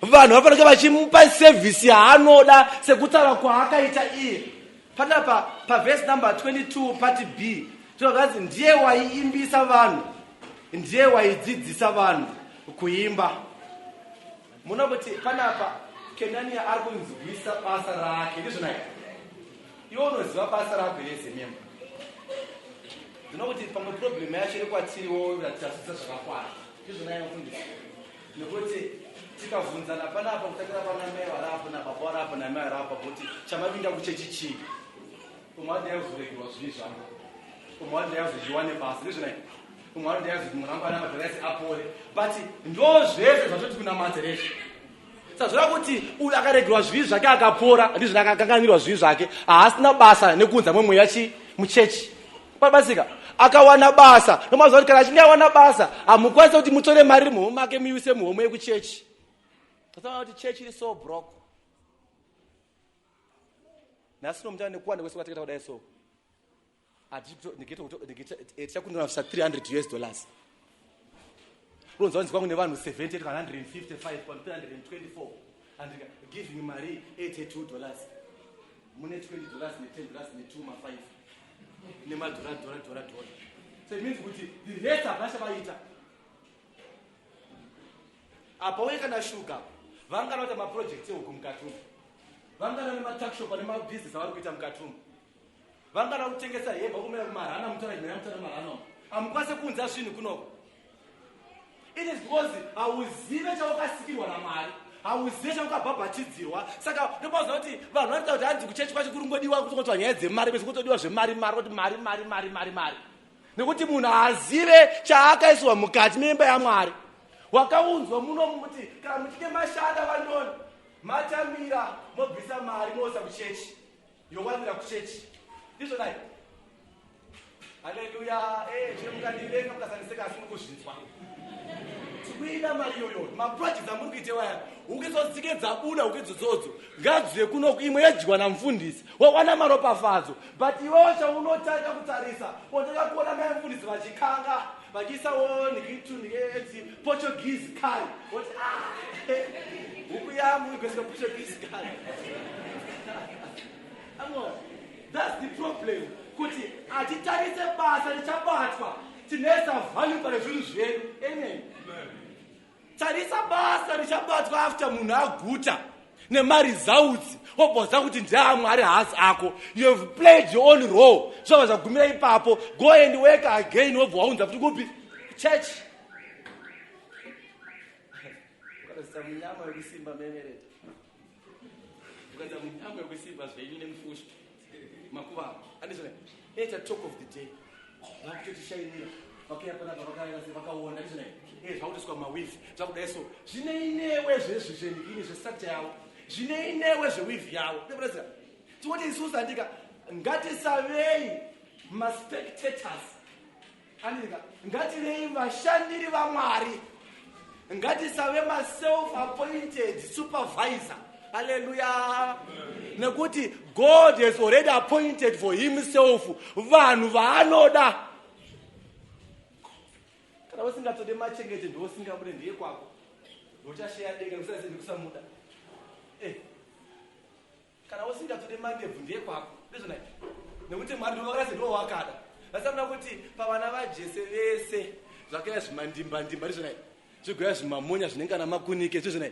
vanhu vafanira vachimupa service yaanoda sekutaura kwaakaita iye. Panapa verse number 22 part B, tinogazi ndiye waiimbisa vanhu, ndiye waidzidzisa vanhu kuimba, muna kuti panapa Kenania ari kunzwisa basa rake ndizvona iwe unoziva basa rako yese memba ndinokuti pamwe problem yacho iri kwatiriwo ratachisa zvakakwana ndizvona inofundisa nekuti tikavhunzana panapa kutakira pana mai warapo nababa warapo namai warapo kuti chamapinda kuchechi chii umwe wati ndaizoregerwa zvivi zvangu umwe wati ndaizochiwane basa ndizvona umwe wati ndaizoti murangwana madhorasi apore but ndo zvese zvatoti kunamata reshe sazvora kuti uyu akaregerwa zvivi zvake akapora ndizvona akakanganirwa zvivi zvake haasina basa nekunza mwemweya chi muchechi pabasika akawana basa nomazuva kuti kana achinge awana basa hamukwanisa kuti mutore mari muhomwe make muise muhomwe yekuchechi tasaona kuti chechi iri so broke nhasi nomutana nekuwanda kwese kwatakata kudai so tichakundonafisa $300 ronza wanzi kwangu nevanhu 70 kana 155 pa 324 and giving mari $82 mune $20 ne$10 ne2 ma5 nemadhora. So it means kuti the rest abasha vaita apa uye kana shuga vangana kuti maproject ehuku mukatumu vangana nematakshop nemabhizinesi avari kuita mukatumu vangana kutengesa hemba kumira kumarana mutora marana hamukwanise kunza zvinhu kunoko. It is because hauzive chawakasikirwa namari hauzive chawakabhabhatidzirwa saka ndopaza kuti vanhu vanoita kuti hanzi kuchechi kwacho kurungodiwa kutongotwa nyaya dzemari bese kutodiwa zvemari kuti mari nekuti munhu haazive chaakaiswa mukati memba yaMwari. Wakaunzwa muno muti kana muchike mashanda vanoni matamira mobvisa mari mosa kuchechi yowanira kuchechi ndizvo dai. Haleluya. Zvino mukandivenga mukasaniseka asi mukuzvinzwa tikuida mari yoyo maprojects amuri kuite waya ukizodzike dzabuna ukidzodzo ngadziwe kuno imwe yedyiwa namufundisi wawana maropafadzo but iwewo chaunotanga kutarisa unotanga kuona mai mufundisi vachikanga vachiisawo nikitunikeedzi Portuguese kari woti huku yamu igosika Portuguese kari. That's the problem kuti atitarise basa richabatwa tinesa value pane zvinhu zvedu. Amen. Tarisa basa richabatwa after munhu aguta nemari zaudzi wobvonza kuti ndeamwari haasi ako. You have played your own role. Zvava zvagumira ipapo go and work again wobva waunza kuti kupi church. Ukaisa munyama yokusimba memerete ukaisa munyama yokusimba zvenyu nemufusha makuva andizvona it's a talk of the day vakutotishayinira vakuya panapa vakaona ndizvona zvakutiswa mawivi zvakudai so zvine inewe zvezvizvenikini zvestructure yavo zvine inewe zvewivi yavo nepresa tikoti isusu andika ngatisavei maspectators andika ngativei vashandiri vaMwari ngatisave maself appointed supervisor. Hallelujah. Nekuti God has already appointed for himself vanhu vaanoda. Kana usingatode machengete ndosingabude ndiye kwako ndochasheya denga kusase ndikusamuda kana usingatode mandebvu ndiye kwako ndizvona nekuti Mwari ndovakase ndo wakada vasamuna kuti pavana vaJese vese zvakaya zvimandimba ndizvona zvigoya zvimamonya zvinengana makunike ndizvona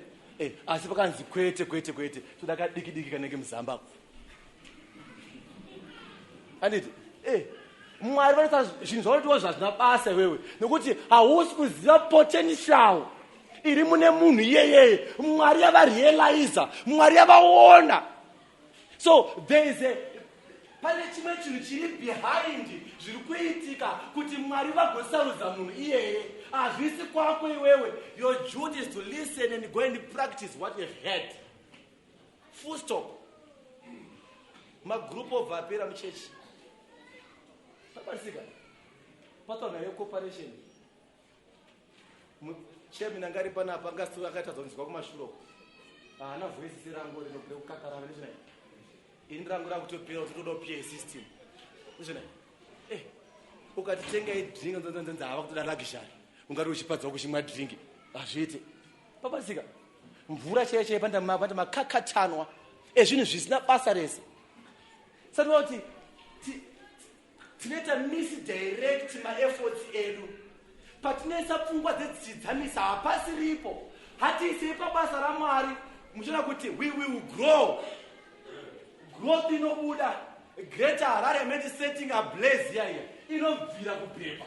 asi pakanzi kwete toda kadiki kanenge muzambako anditi Mwari vanoita zvinhu zvaunotiwa zvazvina basa wewe nekuti hausi kuziva potential iri mune munhu iyeyeye. Mwari yavarealiza, Mwari yavaona. So there is pane chimwe chinhu chiri behind zviri kuitika kuti Mwari vagosarudza munhu iyeye. Hazvisi kwako iwewe. Your duty is to listen and go and practice what you have heard. Full stop. Magroup of vapera muchechi papasika patona yecorporation chairman angari panapa ngasiwa akatadza kunzwa kumashuro haana voice rangu rinobve kukakarana ndizvona ini rangu rakutopera kuti toda PA system ndizvona ukatitenga idrink nzonzonzonza hava kutoda luxury ungati uchipadzawo kuchimwa drink hazviite papasika mvura chaiye panda makakatanwa ezvinhu zvisina basa rese saka kuti tinoita misdirect maefforts edu patinoisa pfungwa dzedzichidzamisa hapasiripo hatiisei pabasa raMwari muchiona kuti we will grow. Growth inobuda. Great Harare made setting ablaze here. Inobvira kupepa.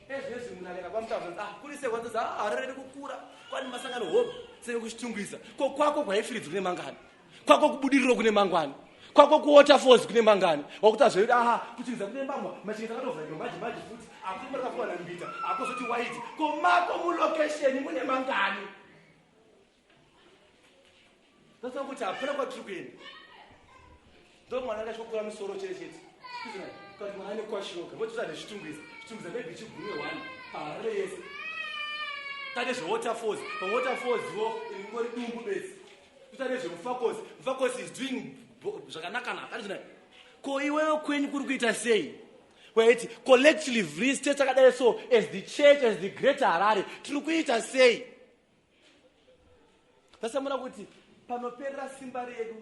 Ezvezvi munhu akaenda kwamutaura kuri sekwanza Harare iri kukura kwani masangano hope senge kuchitungisa ko kwako kwaifiridzo kune mangani kwako kubudiriro kune mangwani kwako kuwaterfalls kune mangani wakuti azvoiti kuchingisa kune mbamwa machingisa akatovharirwa maji futi akuti marikafuwa nambita akozoti waiti ko mako mulocation mune mangani. Ndosaka kuti hapana kwatiri kuenda ndo mwana akachokura musoro chete kuti mwana ane kwashiroka votiza nezvitungisa maybe chigume 1 Harare yese tane zvewaterfalls pawaterfallswo ingori dumbu besi tutane zvemufakosi is doing zvakanaka andizvona ko iwewe kwenyu kuri kuita sei waiti collectively restate takadai so as the church as the Great Harare tiri kuita sei vasamuna kuti panoperera simba redu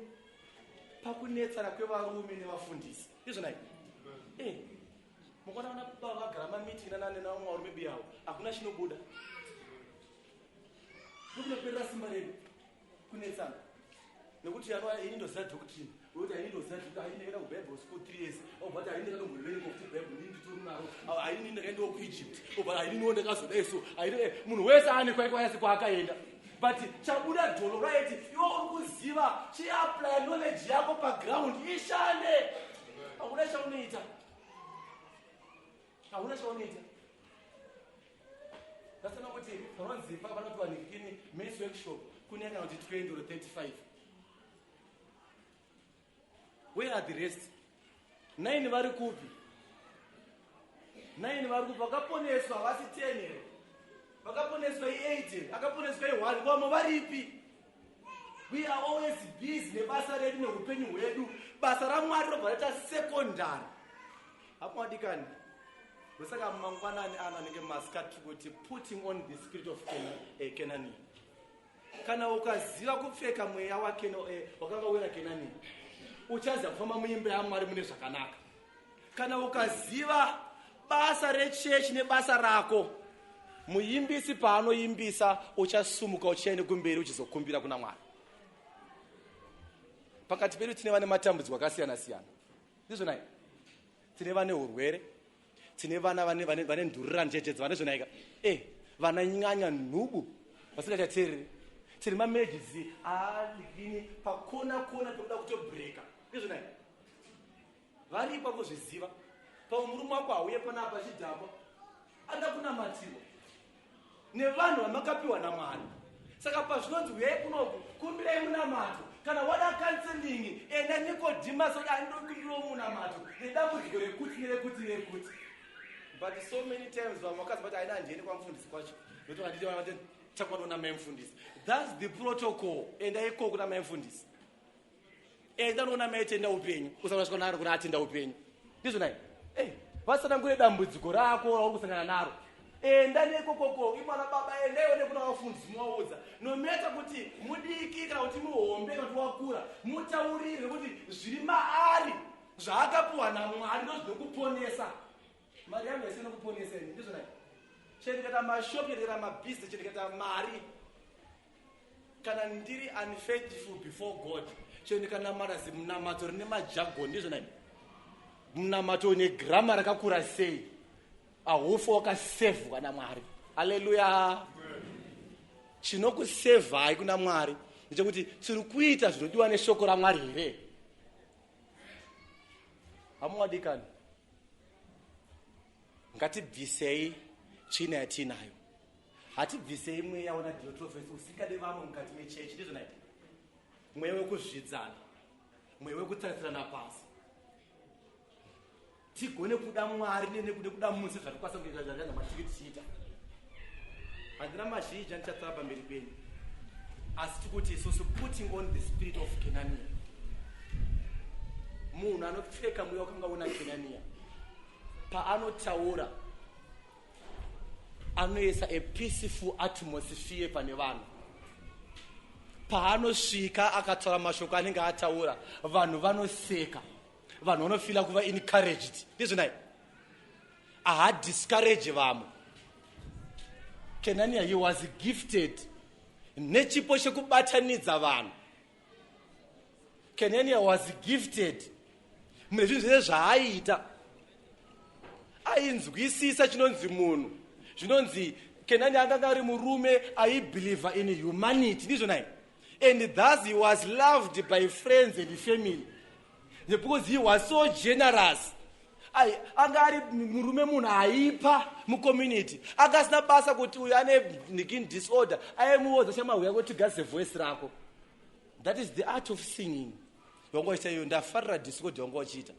pakunetsana kwevarume nevafundisi izvona mukona vana vagara mameeting navarume biyawo hakuna chinobuda nokunoperera simba redu kunetsana nekuti ini ndoziva doctrine wekuti ini ndoziva ndakaenda kubible school 3 years but ini ndakanombolearning kuti bible ini nditori naro ini ndakaendawo kuegypt but ini ndakazodai so munhu wese ane kwaikwayasi kwaakaenda but chabuda dholo raiti iwe uri kuziva chiapply knowledge yako paground ishande hakuna chaunoita ndasana kuti panonzi panoti wanikini men's workshop kunenge kuti 20 or 35 where are the rest 9 vari kupi vakaponeswa vasi 10 here vakaponeswa i8 akaponeswa i1 vamwe varipi. We are always busy nebasa redu neupenyu hwedu basa raMwari robva raita secondary hapamadikani ndosaka mangwanani anenge masikati kuti putting on the spirit of Kenani. Kana ukaziva kupfeka mweya wakanga wera Kenani uchaziva kufamba muimba yaMwari mune zvakanaka. Kana ukaziva basa rechechi nebasa rako muimbisi paanoimbisa uchasumuka uchienda kumberi uchizokumbira kuna Mwari. Pakati pedu tine vane matambudziko akasiyana siyana ndizvona tine vane urwere tine vana vane ndurira njejedzi vane zvona vana nyanya nhubu vasingachateereri tine mamejizi aligini pakona pekuda kutobreka ndizvona varipo kuzviziva pamurume wako auye panapa achidhamba ada kunamatirwa nevanhu vamakapiwa naMwari. Saka pazvinonzi uyai kunoku kumbirai munamato kana wada counseling enda Nicodemus andokumbirawo munamato nedambudziko rekuti but so many times vamwe vakazibati aina handiende kwamufundisi kwacho nokuti handiti chakwanona maimufundisi. That's the protocol. Enda ikoko kuna maimufundisi enda noona maitenda upenyu usakurasika naro kuna atenda upenyu ndizvo nai vasanangure dambudziko rako rauri kusangana naro enda nekokoko imwana baba endayo nekuna vafundisi muvaudza nometa kuti mudiki kana kuti muhombe kana kuti wakura mutaurire kuti zviri maari zvaakapiwa naMwari ndozvinokuponesa. Mari yangu isina kuponesa ini ndizvo nai chendikata mashopi chendikata mabhizinesi chendikata mari kana ndiri unfaithful before God chendikana munamato rine majagoni ndizvo nai munamato negrama rakakura sei ahofu wakasevhwa naMwari. Haleluya. Chinokusevhai kuna Mwari ndechekuti tiri kuita zvinodiwa neshoko raMwari here. Hamuwadikani ngatibvisei tsvina yatinayo hatibvisei mweya una diotrofesi usingade vamwe mukati mechechi ndizvo nai mweya wekuzvidzana mweya wekutarisirana pasi tigone kuda Mwari nekude kuda Musi zvatikwanisa kuita zvakanga matiri tichiita. Handina mazhinji andichatsara pamberi penyu asi tikuti isusu putting on the spirit of Kenania. Munhu anopfeka mweya wakanga una Kenania paanotaura anoisa a peaceful atmosphere pane vanhu. Paanosvika akataura mashoko anenge ataura vanhu vanoseka vanhu vanofila kuva encouraged ndizvo nai discourage vamwe. Kenania, he was gifted nechipo chekubatanidza vanhu. Kenania was gifted mune zvinhu zvese zvaaita. Ainzwisisa chinonzi munhu, zvinonzi Kenani akanga ari murume aibeliever in humanity, ndizvo nai. And thus he was loved by friends and family because he was so generous. Anga ari murume munhu aipa mucommunity, akasina basa kuti uyu ane disorder, aimuudza shamauya kuti tigadzise voice rako. That is the art of singing. Wangoita iyo ndafarira discord wangochita.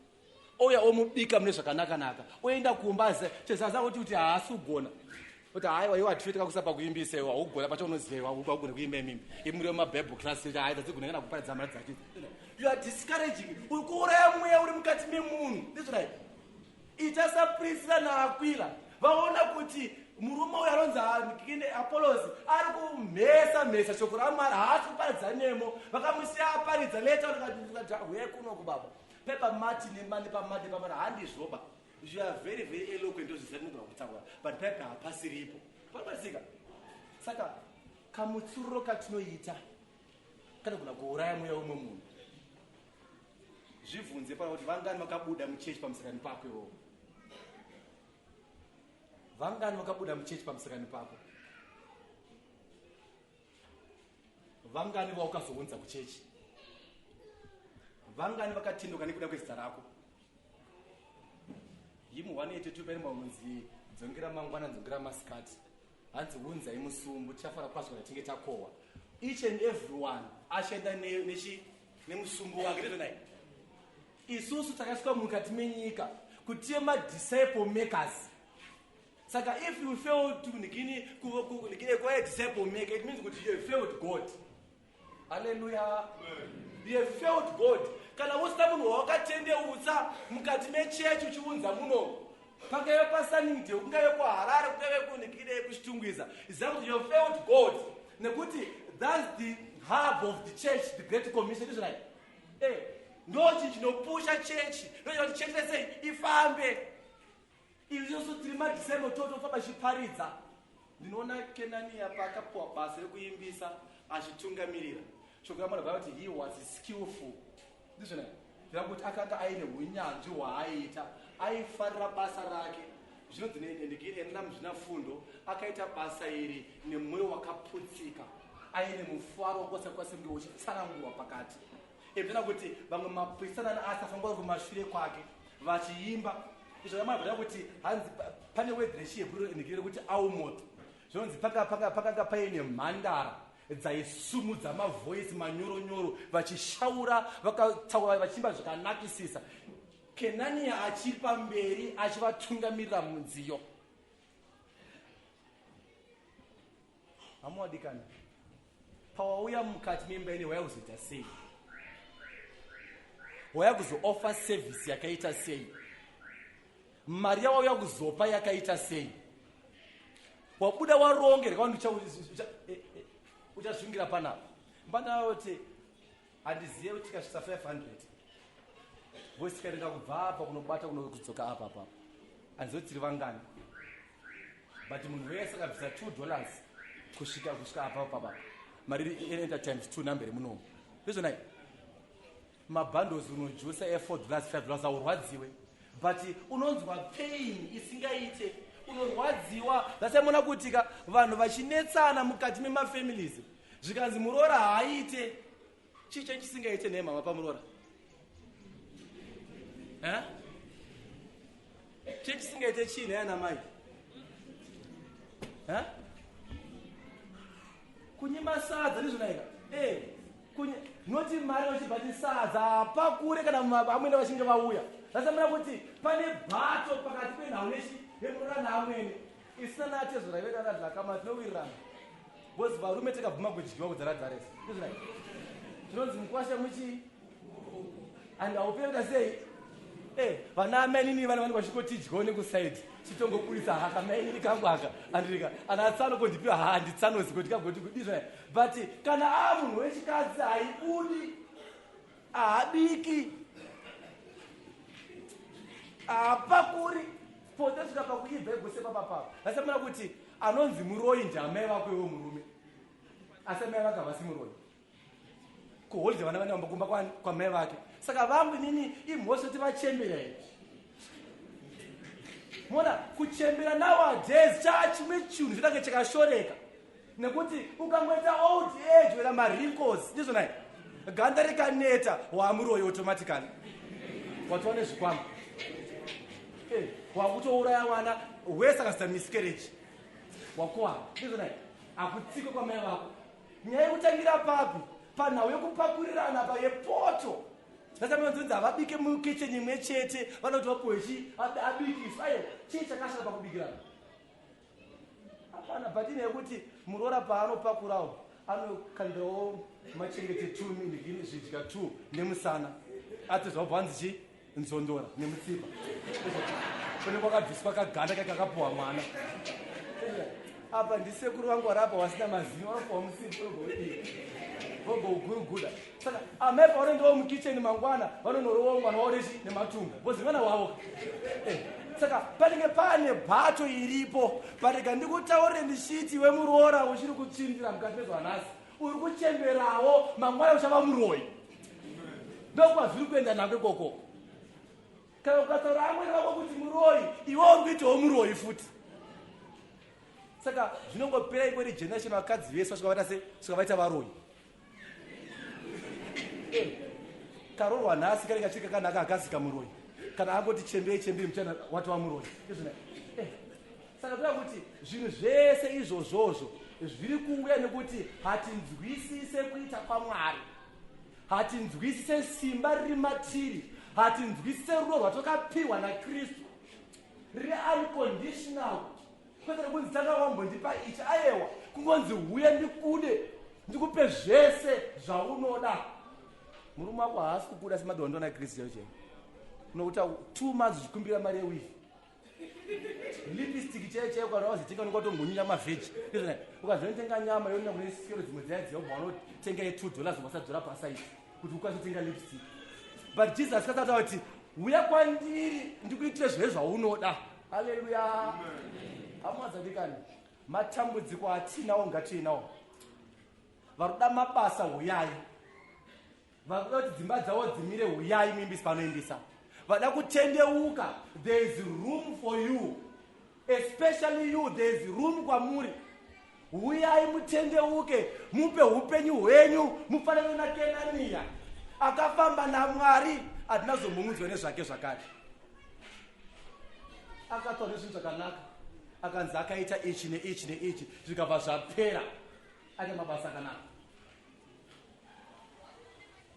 Oya omubika mune zvakanaka-naka. Oenda kumbaza chezaza kuti haasi kugona. Kuti hayi waiwa twita kusapa kuimbisa iwa ugona pacho unoziva ugona kuimba mimi. Imuri ma Bible class hayi dzigona kana kuparidza mari dzake. You are discouraging. Ukura mweya uri mukati memunhu. Ndizvo right. Ichasa Priscilla na Aquila. Vaona kuti murume uyu anonzi Apollos ari kumhesa shoko raMwari haasi kuparidza nemo. Vakamusiya aparidza leta vakati huye kuno kubaba. Pepa mati nemani pamati pamara handizvoba. You are very, very eloquent ndozvisanogona kutaura, but pepa hapasiripo. Panobatsika. Saka kamutsuro katinoita kana kuna kuuraya mweya umwe munhu. Zvibvunze pana kuti vangani vakabuda muchechi pamusikani pako iwowo. Vangani vakabuda muchechi pamusikani pako. Vangani vaukazounza kuchechi. Vangani vakatinduka nekuda kwezita rako. Yimu 182 pene maunzi dzongera mangwana dzongera masikati. Hanzi unza imusumbu tichafara kwazvo kuti tinge takohwa. Each and everyone ashenda nemusumbu wake ndizvo nai. Isusu takasvika mukati menyika kuti tima disciple makers. Saka if you fail to kuva a disciple maker, it means that you have failed God. Hallelujah. You have failed God. Kana usina munhu wakatendeutsa mukati mechechi uchiunza muno. Pangave paSunningdale, kungave kuHarare, kungave kuchitungwiza. Ziva kuti you have failed God. Nekuti that's the hub of the church, the Great Commission. Is right. Ndochi chinopusha chechi. Ndochi chechi sei ifambe. Izvozvo tiri madisciple totofamba chiparidza. Ndinoona Kenani apa akapuwa basa rekuimbisa achitungamirira. Shoko raMwari rabhuya kuti he was skillful. Ndizvo nai. Zvira kuti akanga aine unyanzvi hwaaita, aifarira basa rake. Zvinonzi enda muzvina fundo, akaita basa iri nemwoyo wakaputsika. Aine mufaro kwose nge uchitsanangurwa pakati. Zvinoita kuti vamwe maprista asafamba kumashure kwake vachiimba. Izvo raMwari rabhuya kuti hanzi pane word rechihebheru indikire kuti aumoto. Zvinonzi pakanga paine mhandara dzaisumudza mavoisi manyoro vachishaura vakataura vachiimba zvakanakisisa. Kenania achiri pamberi achivatungamirira munziyo. Hamuwadikana. Pawauya mukati memba ine waya kuzoita sei? Waya kuzooffer service yakaita sei? Mari yawauya kuzopa yakaita sei? Wabuda waronge rekavanhu uchazvingira panapa. Mbanda kuti handizive kuti tikasvitsa 500 voisi tikaenda kubva apa kunobata kunodzoka apa. Handizive kuti tiri vangani, but munhu wese akabvisa $2 kusvika apa. Mari inoita times 2 namberi munomu. Ndizvo nai. Mabundles unojusa $4 $5 aurwadziwe, but unonzwa pain isingaite. Unorwadziwa. Ndasemona kuti vanhu vachinetsana mukati memafamilies. Zvikanzi murora haaite. Chicho chisingaite nemama pamurora. Chisingaite chini yana mai. Kunyima sadza ndizvo naika. Noti mari vachibhati sadza pakure kana vamwene vachinge vauya. Ndasemona kuti pane bhato pakati penhau yemurora naamwene isina natezo raiveka radlakama tinowirirana. Bosi varume takabvuma kudyiwa kudzaradzaresa. Ndizvo nai. Tinonzi mukwasha muchi and aupenda sei vana amenini vana vani vachikotidyiwa nekusaidi chitongopurisa haka mainini kangu aka andirika anatsano kondipiwa handitsanozi kuti kagoti kudizvo nai. But kana munhu wechikadzi haibudi haabiki hapakuri potosvika pakuibva egose papapapa. Ndasemona kuti anonzi muroyi ndiamai vako iwo murume. asi mai vake havasi muroyi. Kuholidza vana vane vambokumba kwa mai vake. Saka vangu nini imhosva tivachembera here. Mona kuchembera nowadays chimwe chinhu chinenge chakashoreka. Nekuti ukangoita old age wera marinkles ndizvona ganda rikaneta wamuroyi automatically. Watoone zvikwama. Wakutouraya mwana wese akaita miscarriage. Wakuwara. Ndizvona akutsikwe kwa mai vako. Nyaya yekutangira papi? Panhau yekupakurirana pa yepoto. Ndakamenzonzi havabike mukitchen imwe chete vanoti vapuwe abikiswa. Ayo chii chakashata pakubikirana? Hapana, patine yekuti muroora paanopakurawo anokandirawo machengete 2 zvidya 2 nemusana. Ati zvabvanzi chi nzondora nemutsipa. Kune kwakabviswa kaganda kakakapuwa mwana. Apa ndisekuru vangu varapa wasina mazino vanopuwa musipa vogoguruguda. Saka amai pavanendawo mukitchen mangwana vanonorowo mwana wavo nematunga bhozi mwana wavo. Saka panenge pane bhato iripo. Parega ndikutaurire ndishiti wemuroora uchiri kutsindira mukati mezvanhasi uri kuchemberawo mangwana uchava muroyi. Ndokwazviri kuenda nako ikoko. Kana ukataura amweni vako kuti muroyi iwe uri kuitawo muroyi futi. Saka zvinongopera ikori generation vakadzi vese vasvikavaita varoyi. Karorwa nhasi kanenge chiri kakanaka akazika muroyi. Kana angoti chembei mchana watova muroyi. Saka toda kuti zvinhu zvese izvozvozvo zviri kuuya nekuti hatinzwisise kuita kwaMwari. Hatinzwisise simba riri matiri. Hatinzwisise rudo rwatokapiwa naKristu. Riri unconditional. Kwete kunzi tanga wambondipa ichi ayewa kungonzi uye ndikude ndikupe zvese zvaunoda. Murume wako haasi kukuda semadhondo naKristu yauche. Unokuta 2 months zvikumbira mari yewivi. Lipstick chaiye kana wazotenga unokatongonya mavheji. Ukazonitenga nyama yonina kune sikero dzimwe dzaidziwa vanotenga $2 vasadzora pasaiti kuti ukazotenga lipstick. But Jesus kasataura kuti uya kwandiri ndikuitire zvese zvaunoda. Haleluya. Hamwadzadikani. Matambudziko atinawo ngatiinawo. Varuda mabasa huyai. Varuda kuti dzimba dzavo dzimire huyai muimbisi panoimbisa. Vada kutendeuka, there is room for you. Especially you, there is room kwamuri. Huyai mutendeuke, mupe upenyu hwenyu, mufanane naKenania. Akafamba naMwari, atinazomungudzwa nezvake zvakare. Akataura zvinhu zvakanaka. Akanzi akaita ichi neichi zvikabva zvapera. Ane mabasa akanaka.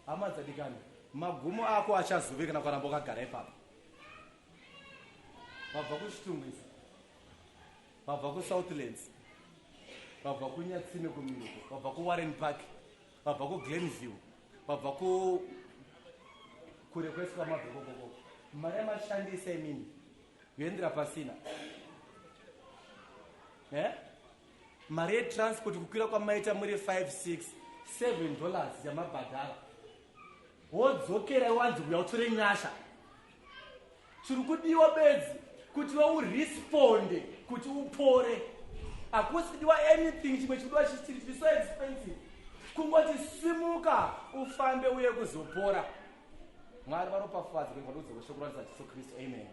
Hama dzadikani, magumo ako achazove kana ukaramba wakagara ipapo. Vabva kuchitungwisa, vabva kuSouthlands, vabva kuNyatsime kuMiruko, vabva kuWarren Park, vabva kuGlenview, vabva kure kwese kwamabhekokoko. Mari yamashandisa imini yoendera pasina. Mari yetransport kukwira kwamaita muri $5-6-7 yamabhadhara. Wodzokera wanzi uya utore nyasha. Chiri kudiwa bedzi kuti uresponde kuti upore. Hakusi kudiwa anything chimwe chidiwa chiri so expensive. Kungoti simuka ufambe uye kuzopora. Mwari varopafadza kuti vadudzwe kushoko raJesu Kristu. Amen.